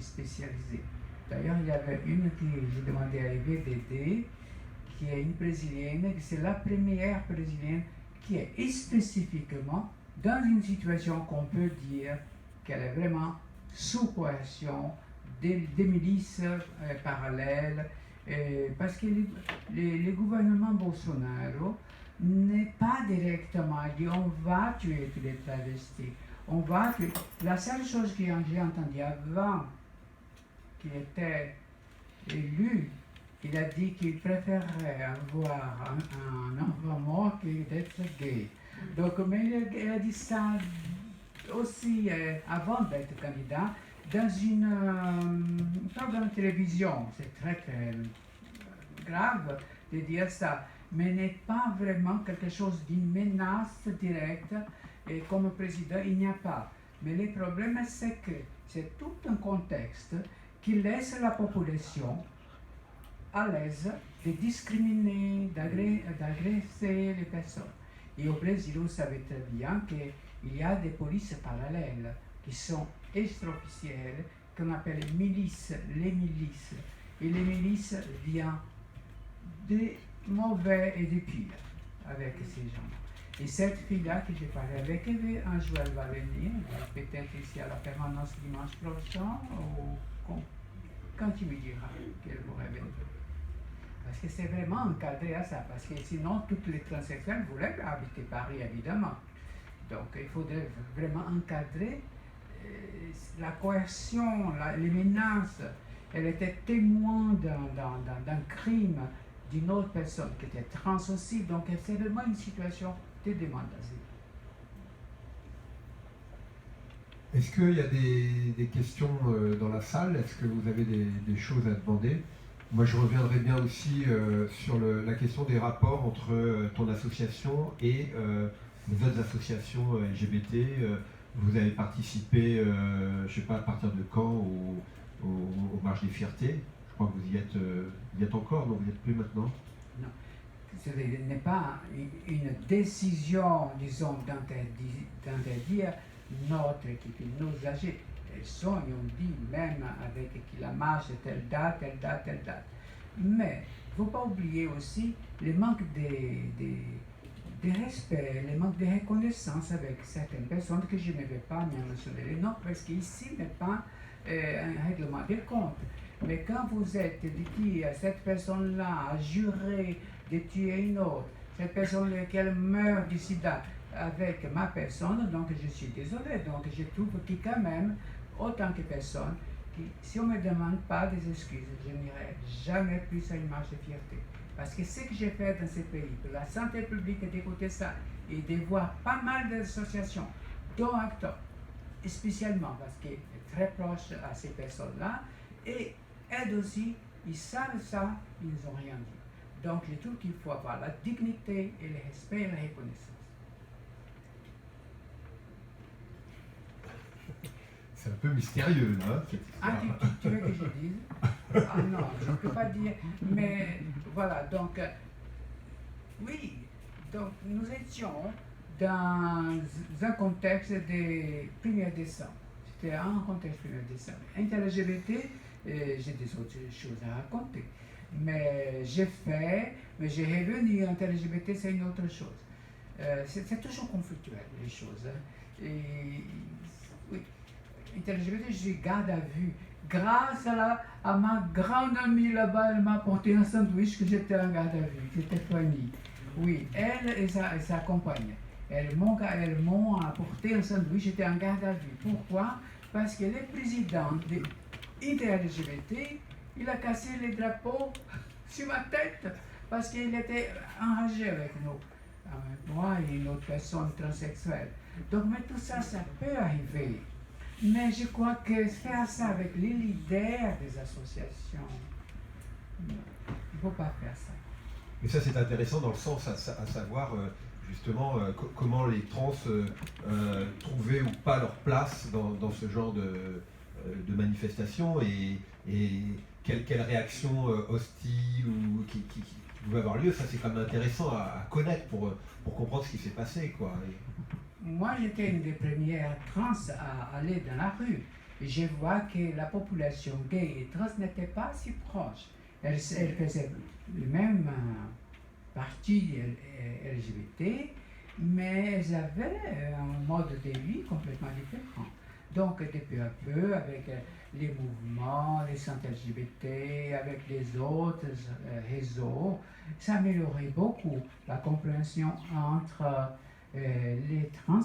spécialisés. D'ailleurs, il y avait une qui j'ai demandé à Eve d'aider, qui est une brésilienne, c'est la première brésilienne qui est spécifiquement dans une situation qu'on peut dire qu'elle est vraiment sous coercion des milices parallèles, parce que le gouvernement Bolsonaro n'est pas directement dit on va tuer tous les travestis, on va tuer. La seule chose que j'ai entendue avant qu'il était élu, il a dit qu'il préférerait avoir un enfant mort que d'être gay. Donc, mais il a dit ça aussi avant d'être candidat dans une programme de télévision. C'est très, très grave de dire ça, mais n'est pas vraiment quelque chose d'une menace directe. Et comme président, il n'y a pas. Mais le problème, c'est que c'est tout un contexte qui laisse la population à l'aise de discriminer, d'agresser les personnes. Et au Brésil, vous savez très bien qu'il y a des polices parallèles qui sont extra-officielles, qu'on appelle milices, les milices. Et les milices viennent des mauvais et des pires avec ces gens. Et cette fille-là que j'ai parlé avec elle, un jour elle va venir, peut-être ici à la permanence dimanche prochain, ou quand tu me diras qu'elle vous révèle. Parce que c'est vraiment encadré à ça, parce que sinon, toutes les transsexuels voulaient habiter Paris, évidemment. Donc, il faudrait vraiment encadrer la coercion, les menaces. Elle était témoin d'un crime d'une autre personne qui était trans aussi, donc c'est vraiment une situation de demande d'asile. Est-ce qu'il y a des questions dans la salle? Est-ce que vous avez des choses à demander? Moi, je reviendrai bien aussi sur la question des rapports entre ton association et les autres associations LGBT. Vous avez participé, je ne sais pas à partir de quand, aux Marches des Fiertés. Je crois que vous y êtes encore, non, vous n'y êtes plus maintenant? Non, ce n'est pas une décision, disons, d'interdire notre équipe, nos âgés. Ils ont dit même avec qui la marche telle date, telle date, telle date. Mais il ne faut pas oublier aussi le manque de respect, le manque de reconnaissance avec certaines personnes que je ne vais pas mentionner les noms parce qu'ici n'est pas un règlement des comptes. Mais quand vous êtes dit à cette personne-là a juré de tuer une autre, cette personne-là qu'elle meurt du sida avec ma personne, donc je suis désolé. Donc je trouve que quand même, autant que personne, si on ne me demande pas des excuses, je n'irai jamais plus à une marche de fierté. Parce que ce que j'ai fait dans ce pays, pour la santé publique, d'écouter ça et de voir pas mal d'associations, dont Actor, spécialement parce qu'elle est très proche à ces personnes-là, et aide aussi ils savent ça, ils n'ont rien dit. Donc, les trucs qu'il faut avoir, la dignité et le respect et la reconnaissance. C'est un peu mystérieux, là. Ah, tu veux que je dise? Ah non, je ne peux pas dire. Mais voilà, donc, oui, donc nous étions dans un contexte de 1er décembre. C'était un contexte 1er décembre. Inter-LGBT, j'ai des autres choses à raconter. Mais j'ai revenu, inter-LGBT, c'est une autre chose. C'est toujours conflictuel, les choses. Hein. Et, oui. Inter-LGBT, j'ai garde à vue. Grâce à ma grande amie là-bas, elle m'a apporté un sandwich que j'étais en garde à vue, qui était Fanny. Oui, elle et sa compagne. Elles m'ont apporté un sandwich, j'étais en garde à vue. Pourquoi? Parce que le président de Inter-LGBT, il a cassé les drapeaux sur ma tête, parce qu'il était enragé avec nous. Moi et une autre personne transsexuelle. Donc, mais tout ça, ça peut arriver. Mais je crois que faire ça avec les leaders des associations, il ne faut pas faire ça. Mais ça, c'est intéressant dans le sens à savoir justement comment les trans trouvaient ou pas leur place dans ce genre de manifestation et quelle réaction hostile ou qui pouvait avoir lieu. Ça, c'est quand même intéressant à connaître pour comprendre ce qui s'est passé, quoi. Moi, j'étais une des premières trans à aller dans la rue. Et je vois que la population gay et trans n'était pas si proche. Elle faisait le même parti LGBT, mais elles avaient un mode de vie complètement différent. Donc, de peu à peu, avec les mouvements, les centres LGBT, avec les autres réseaux, ça améliorait beaucoup la compréhension entre les trans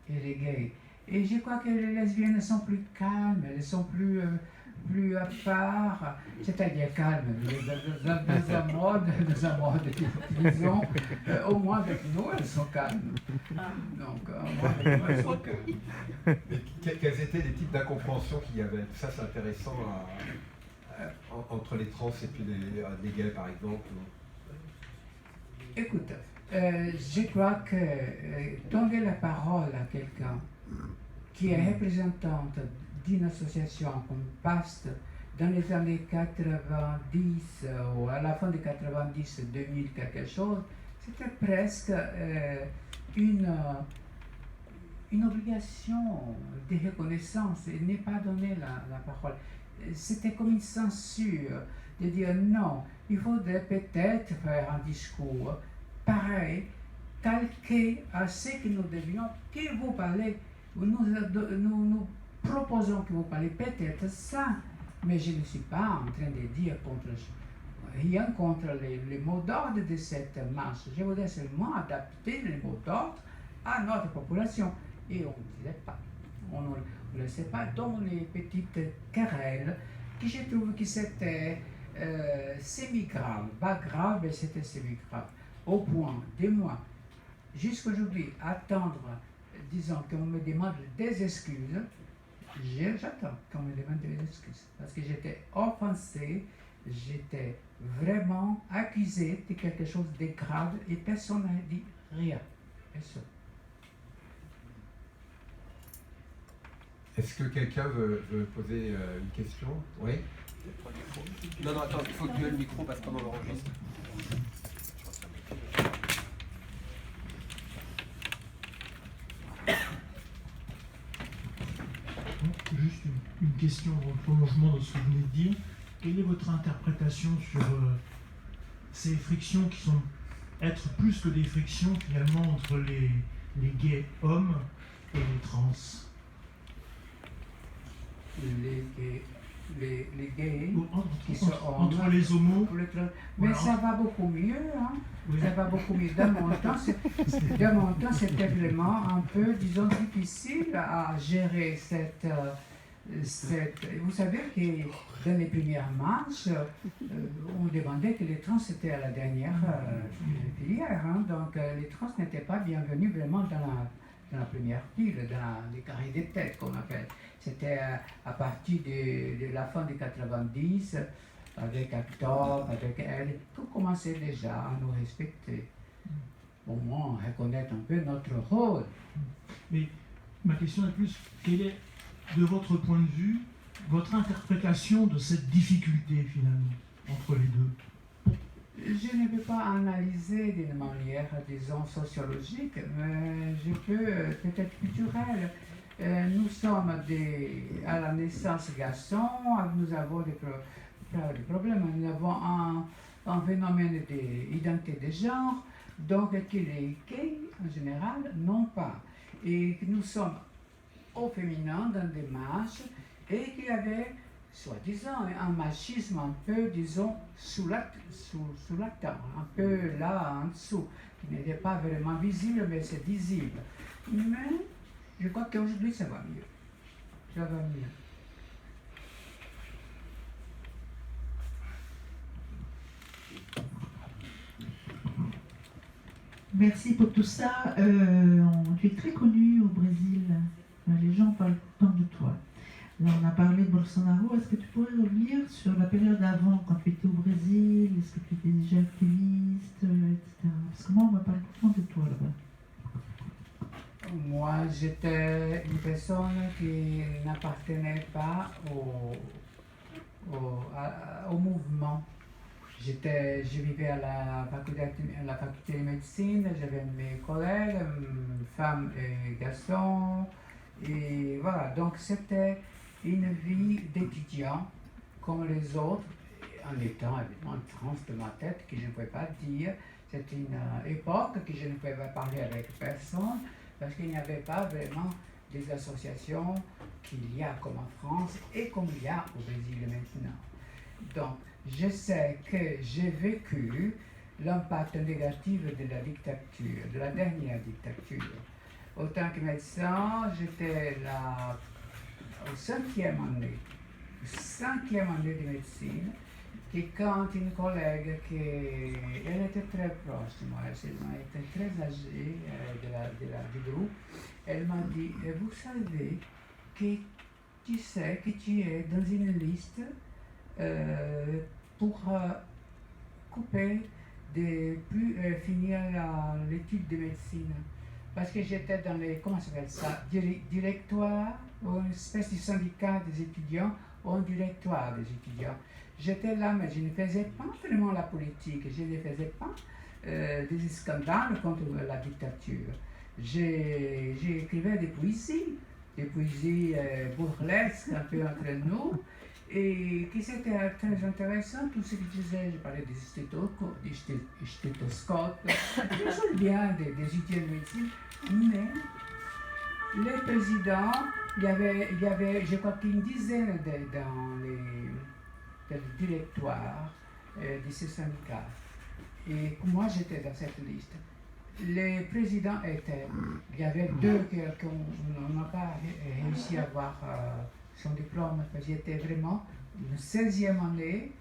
et les gays. Et je crois que les lesbiennes sont plus calmes, elles sont plus à part, c'est-à-dire calmes, dans un mode, disons, au moins avec nous, elles sont calmes. Donc, moi, avec nous, elles sont calmes. Mais quels étaient les types d'incompréhension qu'il y avait? Ça, c'est intéressant entre les trans et puis les gays, par exemple. Écoute, je crois que donner la parole à quelqu'un qui est représentante d'une association comme PAST dans les années 90 ou à la fin des 90, 2000 quelque chose, c'était presque une obligation de reconnaissance et ne pas donner la parole. C'était comme une censure de dire non, il faudrait peut-être faire un discours pareil, calqué à ce que nous devions, que vous parlez, nous proposons que vous parlez peut-être ça, mais je ne suis pas en train de dire rien contre les mots d'ordre de cette marche. Je voudrais seulement adapter les mots d'ordre à notre population. Et on ne disait pas. On ne laissait pas dans les petites querelles que je trouve que c'était semi-grave. Pas grave, mais c'était semi-grave. Au point de moi, jusqu'aujourd'hui, attendre, disons qu'on me demande des excuses, j'attends qu'on me demande des excuses. Parce que j'étais offensé, j'étais vraiment accusé de quelque chose de grave et personne n'a dit rien. Personne. Est-ce que quelqu'un veut poser une question? Oui? Non, attends, il faut que tu aies le micro parce qu'on l'enregistre. Juste une question dans le prolongement de ce que vous venez de dire. Quelle est votre interprétation sur ces frictions qui sont être plus que des frictions finalement entre les gays hommes et les trans? Les gays entre les homos. Mais voilà. ça va beaucoup mieux, hein? Oui. Ça va beaucoup mieux. Dans mon temps, c'était vraiment un peu, disons, difficile à gérer cette. Vous savez que dans les premières marches, on demandait que les trans étaient à la dernière filière. Hein? Donc les trans n'étaient pas bienvenus vraiment dans la première file, dans les carrés de tête qu'on appelle. C'était à partir de la fin des 90, avec acteurs, avec elle, tout commençait déjà à nous respecter. Au moins, reconnaître un peu notre rôle. Mais ma question est plus, quelle est, de votre point de vue, votre interprétation de cette difficulté finalement entre les deux? Je ne peux pas analyser d'une manière, disons, sociologique, mais je peux, peut-être culturelle. Nous sommes à la naissance garçons, nous avons des problèmes, nous avons un phénomène d'identité de genre, donc que les gays, en général, n'ont pas. Et que nous sommes au féminin dans des marches, et qu'il y avait, soi-disant, un machisme un peu, disons, sous la terre, un peu là en dessous, qui n'était pas vraiment visible, mais c'est visible. Mais je crois qu'aujourd'hui, ça va mieux. Ça va mieux. Merci pour tout ça. Tu es très connu au Brésil. Les gens parlent tant de toi. Là, on a parlé de Bolsonaro. Est-ce que tu pourrais revenir sur la période avant, quand tu étais au Brésil? Est-ce que tu étais déjà activiste, etc. Parce que moi, on m'a parlé tout le temps de toi là-bas. Moi, j'étais une personne qui n'appartenait pas au mouvement. Je vivais à la faculté de médecine, j'avais mes collègues, femmes et garçons, et voilà, donc c'était une vie d'étudiant comme les autres, en étant évidemment en transe de ma tête que je ne pouvais pas dire. C'était une époque que je ne pouvais pas parler avec personne, parce qu'il n'y avait pas vraiment des associations qu'il y a comme en France et comme il y a au Brésil maintenant. Donc, je sais que j'ai vécu l'impact négatif de la dictature, de la dernière dictature. Autant que médecin, j'étais là au cinquième année de médecine, et quand une collègue, elle était très proche de moi, elle était très âgée du groupe, elle m'a dit, vous savez que tu sais que tu es dans une liste pour couper de plus finir l'étude de médecine. Parce que j'étais dans les, comment ça s'appelle ça, directoire, ou une espèce de syndicat des étudiants, ou un directoire des étudiants. J'étais là, mais je ne faisais pas vraiment la politique, je ne faisais pas des scandales contre la dictature. J'écrivais des poésies burlesques un peu entre nous, et qui c'était très intéressant, tout ce que je disais. Je parlais des stéthoscopes, des choses bien, des étudiants de médecine, mais les présidents, il y avait je crois qu'une dizaine dans le directoire de ces syndicats. Et moi, j'étais dans cette liste. Les présidents étaient, il y avait deux qu'on n'a pas réussi à avoir son diplôme, parce qu'il était vraiment une 16e année.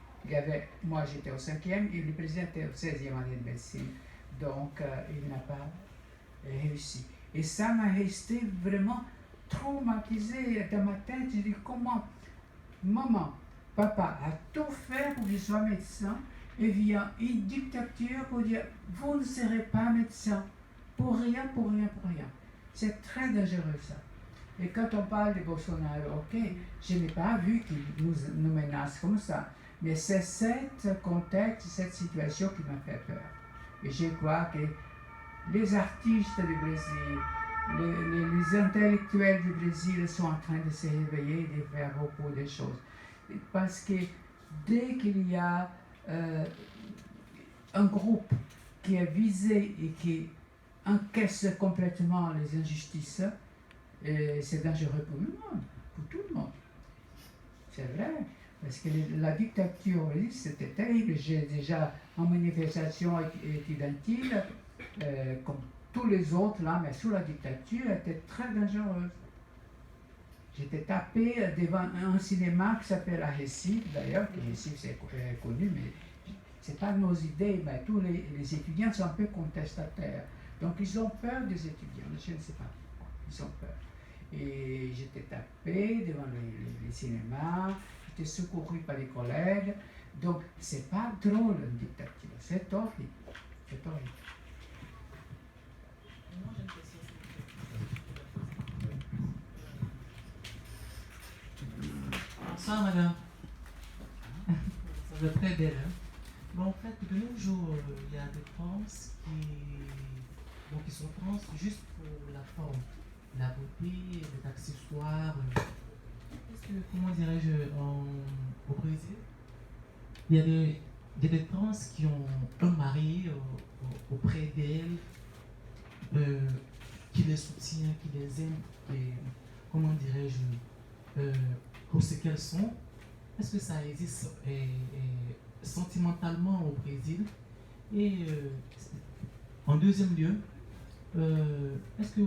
Moi, j'étais au 5e et le président était au 16e année de médecine. Donc, il n'a pas réussi. Et ça m'a resté vraiment traumatisé dans ma tête. Je dis, comment maman, papa a tout fait pour que je sois médecin, et vient une dictature pour dire, vous ne serez pas médecin. Pour rien, pour rien, pour rien. C'est très dangereux ça. Et quand on parle de Bolsonaro, ok, je n'ai pas vu qu'il nous menace comme ça. Mais c'est cet contexte, cette situation qui m'a fait peur. Et je crois que les artistes du Brésil, les intellectuels du Brésil sont en train de se réveiller et de faire beaucoup de choses. Parce que dès qu'il y a un groupe qui est visé et qui encaisse complètement les injustices, c'est dangereux pour le monde, pour tout le monde. C'est vrai, parce que la dictature, c'était terrible. J'ai déjà en manifestation étudiantine, comme tous les autres là, mais sous la dictature, elle était très dangereuse. J'étais tapé devant un cinéma qui s'appelle Recife, d'ailleurs, qui Recife c'est connu, mais c'est pas nos idées, mais tous les étudiants sont un peu contestataires. Donc ils ont peur des étudiants, je ne sais pas, ils ont peur. Et j'étais tapé devant les cinémas, j'étais secouru par les collègues, Donc, c'est pas drôle une dictature, c'est horrible. C'est horrible. Moi, j'ai une question. Bonsoir, madame. Ça va être très belle. Hein? Bon, en fait, de nos jours, il y a des trans qui sont trans juste pour la forme, la beauté, les accessoires. Est-ce que, comment dirais-je, au Brésil, il y a des trans qui ont un mari auprès d'elles, qui les soutient, qui les aime, et, comment dirais-je, pour ce qu'elles sont. Est-ce que ça existe sentimentalement au Brésil? Et en deuxième lieu, est-ce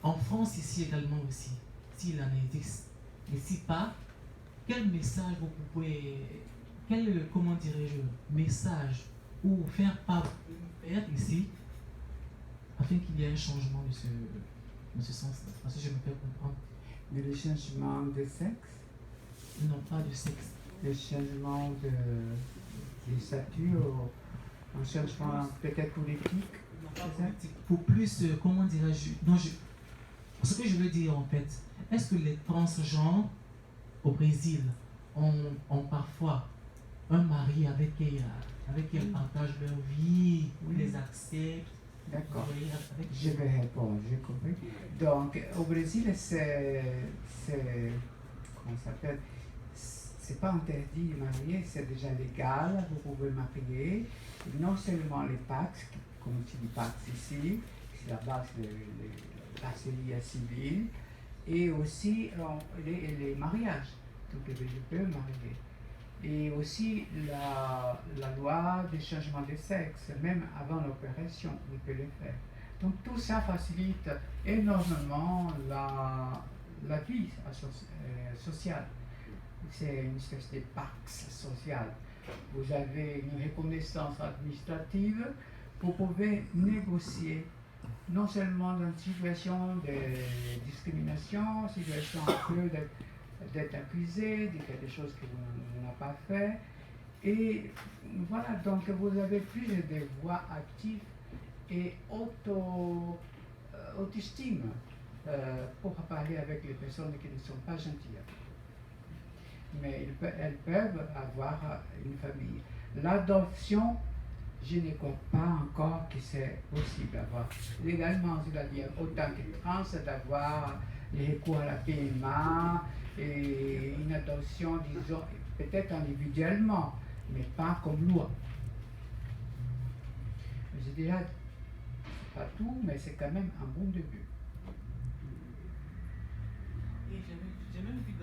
qu'en France ici également aussi, s'il en existe, et si pas, quel message vous pouvez, comment dirais-je, message ou faire ici afin qu'il y ait un changement de ce sens-là? Parce que je me fais comprendre. Mais le changement de sexe, Non, pas de sexe. le changement de statut, un changement peut-être politique. Non, pas politique. Pour plus, comment dirais-je, ce que je veux dire en fait, est-ce que les transgenres au Brésil ont parfois un mari avec qui ils partagent leur vie, Oui. les acceptent? D'accord. Vous voyez, avec- Je vais répondre, j'ai compris. Donc, au Brésil, comment ça s'appelle? C'est pas interdit de marier, c'est déjà légal, vous pouvez marier. Et non seulement les pactes, comme tu dis pactes ici, c'est la base de la parcellia civile, et aussi les mariages. Donc, je peux marier. Et aussi la loi de changement de sexe, même avant l'opération, vous pouvez le faire. Donc tout ça facilite énormément la vie sociale. C'est une espèce de pax social. Vous avez une reconnaissance administrative, vous pouvez négocier non seulement dans une situation de discrimination, situation un peu d'être accusé de quelque chose que vous n'avez pas fait. Et voilà, donc vous avez plus de voix actives et auto-estime pour parler avec les personnes qui ne sont pas gentilles. Mais elles peuvent avoir une famille. L'adoption, je ne crois pas encore que c'est possible d'avoir légalement, c'est-à-dire autant que trans, d'avoir les recours à la PMA et une adoption, disons, peut-être individuellement, mais pas comme loi. J'ai déjà, pas tout, mais c'est quand même un bon début. Et j'ai même vu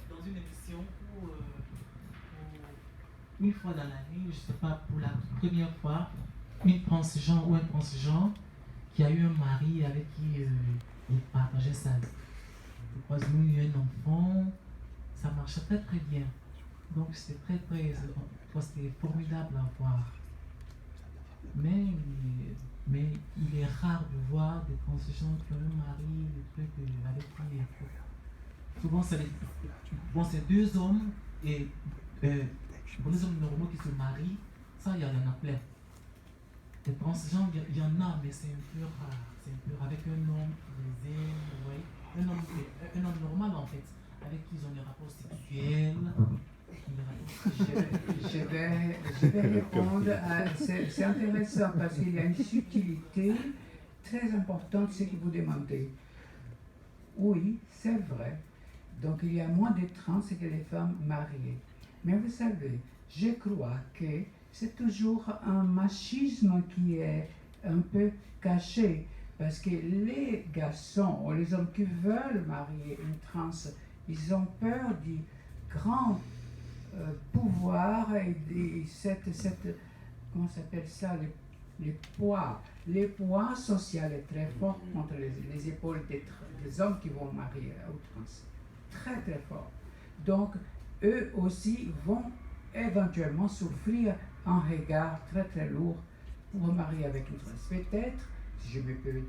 dans une émission où, une fois dans l'année, je ne sais pas, pour la première fois, une transgenre ou un transgenre qui a eu un mari avec qui il partageait sa vie. Je crois qu'ils ont eu un enfant, ça marchait très très bien. Donc c'était c'était formidable à voir. Mais il est rare de voir des transgenres qui ont un mari, des trucs avec qui souvent c'est deux hommes et pour les hommes normaux qui se marient, ça il y en a plein. Les transgenres, il y en a, mais c'est un peu rare. C'est un peu avec un homme qui les aime, vous voyez. Un homme normal en fait, avec qui ils ont des rapports sexuels. Je vais répondre c'est intéressant parce qu'il y a une subtilité très importante ce que vous demandez. Oui, c'est vrai. Donc il y a moins de trans que les femmes mariées. Mais vous savez, je crois que c'est toujours un machisme qui est un peu caché. Parce que les garçons ou les hommes qui veulent marier une trans, ils ont peur du grand pouvoir et comment s'appelle ça, les poids. Les poids social est très fort contre les épaules des hommes qui vont marier aux trans. Très très fort. Donc, eux aussi vont éventuellement souffrir un regard très très lourd pour marier avec une trans. Peut-être, si je me peux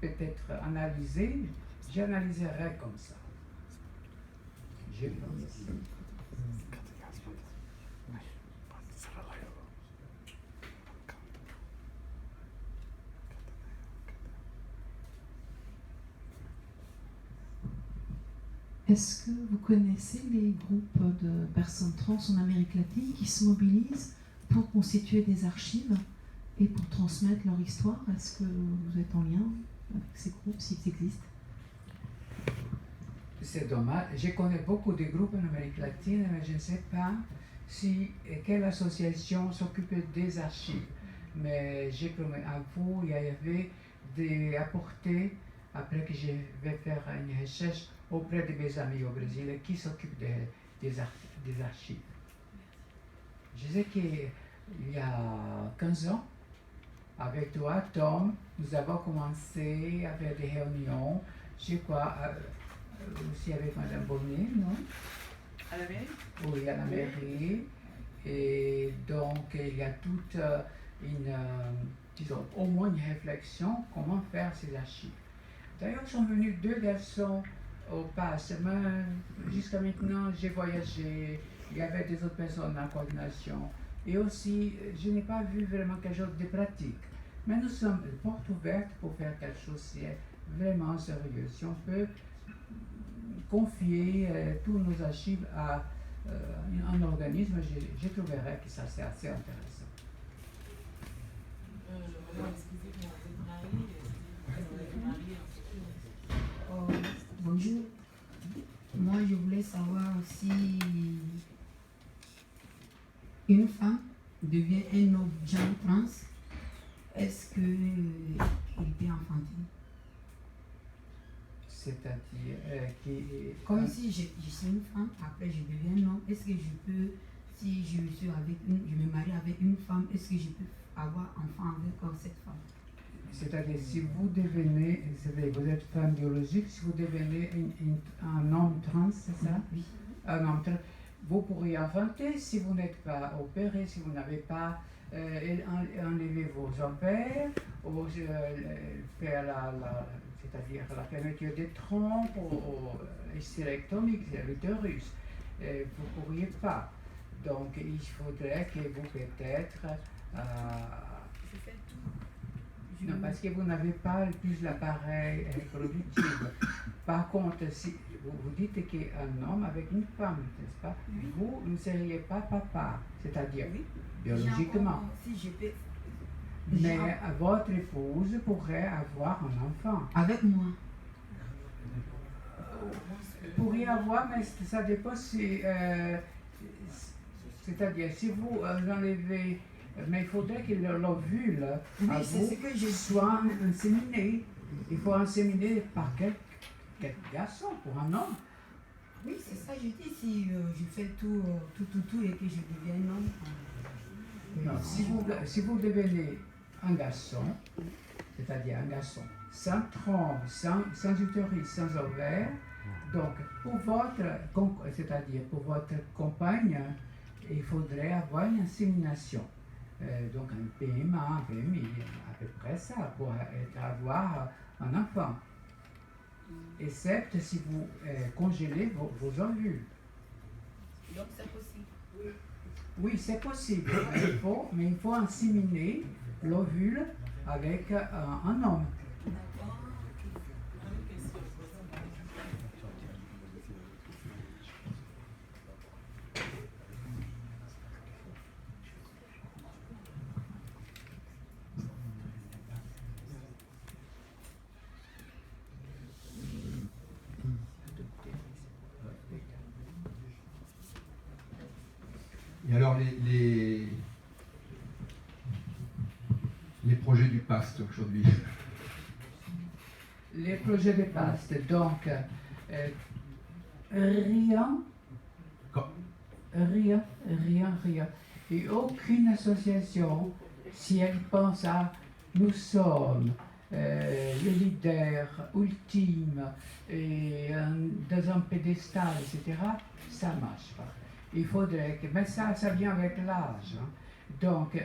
peut-être analyser, j'analyserai comme ça. Je pense. Est-ce que vous connaissez les groupes de personnes trans en Amérique latine qui se mobilisent pour constituer des archives et pour transmettre leur histoire? Est-ce que vous êtes en lien avec ces groupes, s'ils existent? C'est dommage. Je connais beaucoup de groupes en Amérique latine, mais je ne sais pas quelle association s'occupe des archives. Mais je promets à vous, il y avait d'apporter, après que je vais faire une recherche auprès de mes amis au Brésil qui s'occupent des archives. Je sais qu'il y a 15 ans, avec toi, Tom, nous avons commencé à faire des réunions, je crois, aussi avec Madame Bonnet, non? À la mairie? Oui, à la mairie. Et donc, il y a toute disons, au moins une réflexion comment faire ces archives. D'ailleurs, sont venus 2 garçons au pass, mais jusqu'à maintenant, j'ai voyagé, il y avait des autres personnes en coordination. Et aussi, je n'ai pas vu vraiment quelque chose de pratique. Mais nous sommes porte ouverte pour faire quelque chose qui est vraiment sérieux. Si on peut confier tous nos archives à un organisme, je trouverais que ça c'est assez intéressant. Bonjour. Moi, je voulais savoir si une femme devient un homme genre trans, est-ce qu'il peut enfanter? C'est-à-dire comme si je suis une femme, après je deviens un homme, est-ce que je peux, si je me marie avec une femme, est-ce que je peux avoir enfant avec cette femme? C'est-à-dire, si vous devenez, vous êtes femme biologique, si vous devenez un homme trans, c'est ça? Oui. Un homme trans, vous pourriez enfanter si vous n'êtes pas opéré, si vous n'avez pas enlevé vos ovaires, ou faire c'est-à-dire la fermeture des trompes, ou hystérectomie, c'est l'utérus. Vous ne pourriez pas. Donc, il faudrait que vous peut-être... je fais tout. Non, parce que vous n'avez pas plus l'appareil reproductif. Par contre, si vous dites qu'un homme avec une femme, n'est-ce pas? Oui. Vous ne seriez pas papa, c'est-à-dire Oui. biologiquement. Si je peux... Mais votre épouse pourrait avoir un enfant. Avec moi. Vous pourriez avoir, mais ça dépend si... c'est-à-dire, si vous enlevez... Mais il faudrait que l'ovule à vous soit inséminé. Il faut inséminer par quel garçon, pour un homme. Oui, c'est ça, je dis, si je fais tout et que je deviens un homme. Non, si vous devenez un garçon, c'est-à-dire un garçon sans trompe, sans utérus, sans ovaire, donc pour c'est-à-dire pour votre compagne, il faudrait avoir une insémination. Donc un PMA, un PMI, à peu près ça, pour avoir un enfant. Excepte si vous congélez vos ovules. Donc c'est possible. Oui, c'est possible, mais il faut inséminer l'ovule avec un homme. Et alors les projets du PAST aujourd'hui? Les projets de PAST, donc rien. Et aucune association, si elle pense à nous sommes les leaders ultimes et dans un pédestal, etc., ça ne marche pas. Il faudrait que, mais ça vient avec l'âge. Hein. Donc,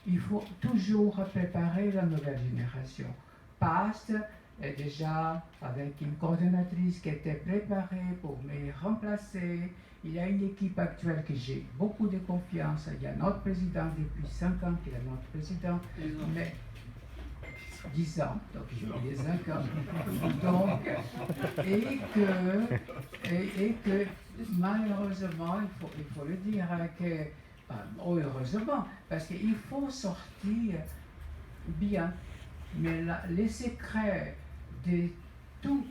il faut toujours préparer la nouvelle génération. PAST est déjà avec une coordonnatrice qui était préparée pour me remplacer. Il y a une équipe actuelle que j'ai beaucoup de confiance. Il y a notre président depuis 5 ans qui est notre président. Mais 10 ans, donc j'ai oublié 5 ans. Donc, et que malheureusement, il faut le dire, que, heureusement, parce qu'il faut sortir bien. Mais les secrets de tout,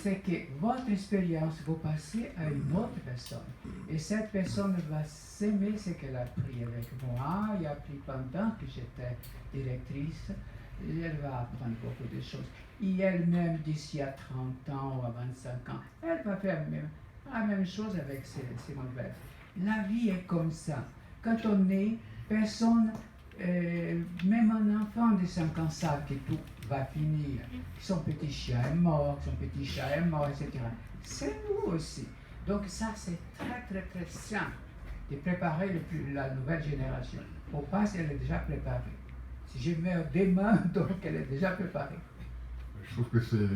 c'est que votre expérience va passer à une autre personne. Et cette personne va s'aimer ce qu'elle a appris avec moi. Il a appris pendant que j'étais directrice. Et elle va apprendre beaucoup de choses. Et elle-même, d'ici à 30 ans ou à 25 ans, elle va faire la même chose avec ses nouvelles. La vie est comme ça. Quand on est, personne, même un enfant de 5 ans savent que tout va finir. Son petit chien est mort, son petit chat est mort, etc. C'est nous aussi. Donc ça, c'est très, très, très simple de préparer la nouvelle génération. Au passé, elle est déjà préparée. Si je meurs demain, donc elle est déjà préparée. Je trouve que c'est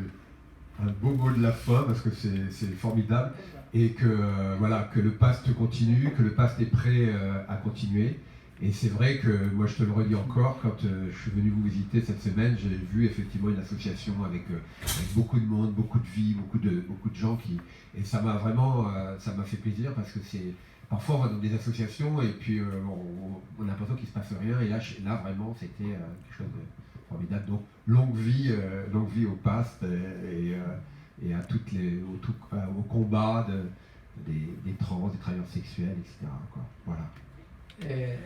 un beau mot de la fin parce que c'est formidable et que, voilà, que le PAST continue, que le PAST est prêt à continuer. Et c'est vrai que moi je te le redis encore, quand je suis venu vous visiter cette semaine, j'ai vu effectivement une association avec beaucoup de monde, beaucoup de vie, beaucoup de gens et ça m'a vraiment, ça m'a fait plaisir parce que c'est parfois on va dans des associations et puis on a l'impression qu'il ne se passe rien et là vraiment c'était quelque chose de formidable. Donc longue vie au PAST et à toutes au combat des trans, des travailleurs sexuels, etc. quoi. Voilà.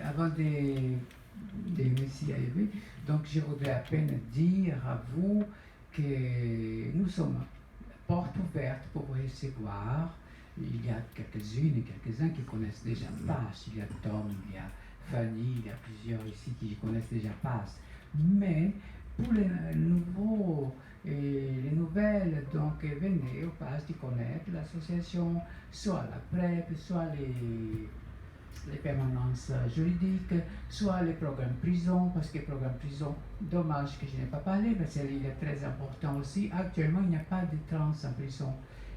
Avant de Messie arriver, donc je voudrais à peine dire à vous que nous sommes porte ouverte pour vous recevoir. Il y a quelques-unes et quelques-uns qui connaissent déjà PAST. Il y a Tom, il y a Fanny, il y a plusieurs ici qui connaissent déjà PAST. Mais pour les nouveaux et les nouvelles, donc venez au PAST de connaître l'association, soit la PrEP, soit les permanences juridiques, soit les programmes prison, parce que les programmes prison, dommage que je n'ai pas parlé, mais il est très important aussi. Actuellement, il n'y a pas de trans en prison.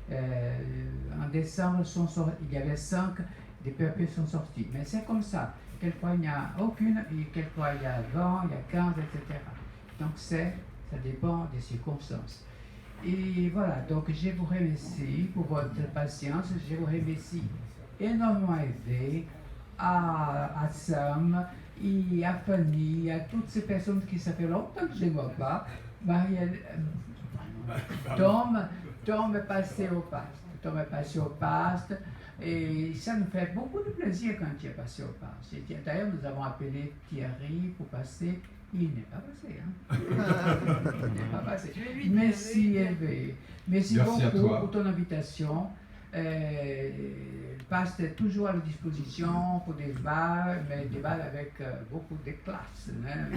En décembre, il y avait 5, des PEP sont sortis. Mais c'est comme ça. Quelquefois, il n'y a aucune, et quelquefois, il y a 20, il y a 15, etc. Donc, ça dépend des circonstances. Et voilà, donc je vous remercie pour votre patience. Je vous remercie énormément Eve, à Sam, et à Fanny, à toutes ces personnes qui ça fait longtemps que je ne vois pas. Marielle, Tom est passé au PAST. Et ça nous fait beaucoup de plaisir quand il est passé au PAST. D'ailleurs, nous avons appelé Thierry pour passer. Il n'est pas passé. Il n'est pas passé. Merci Eve. Merci beaucoup pour ton invitation. PAST est toujours à la disposition pour des débats, mais des débats avec beaucoup de classe. Hein?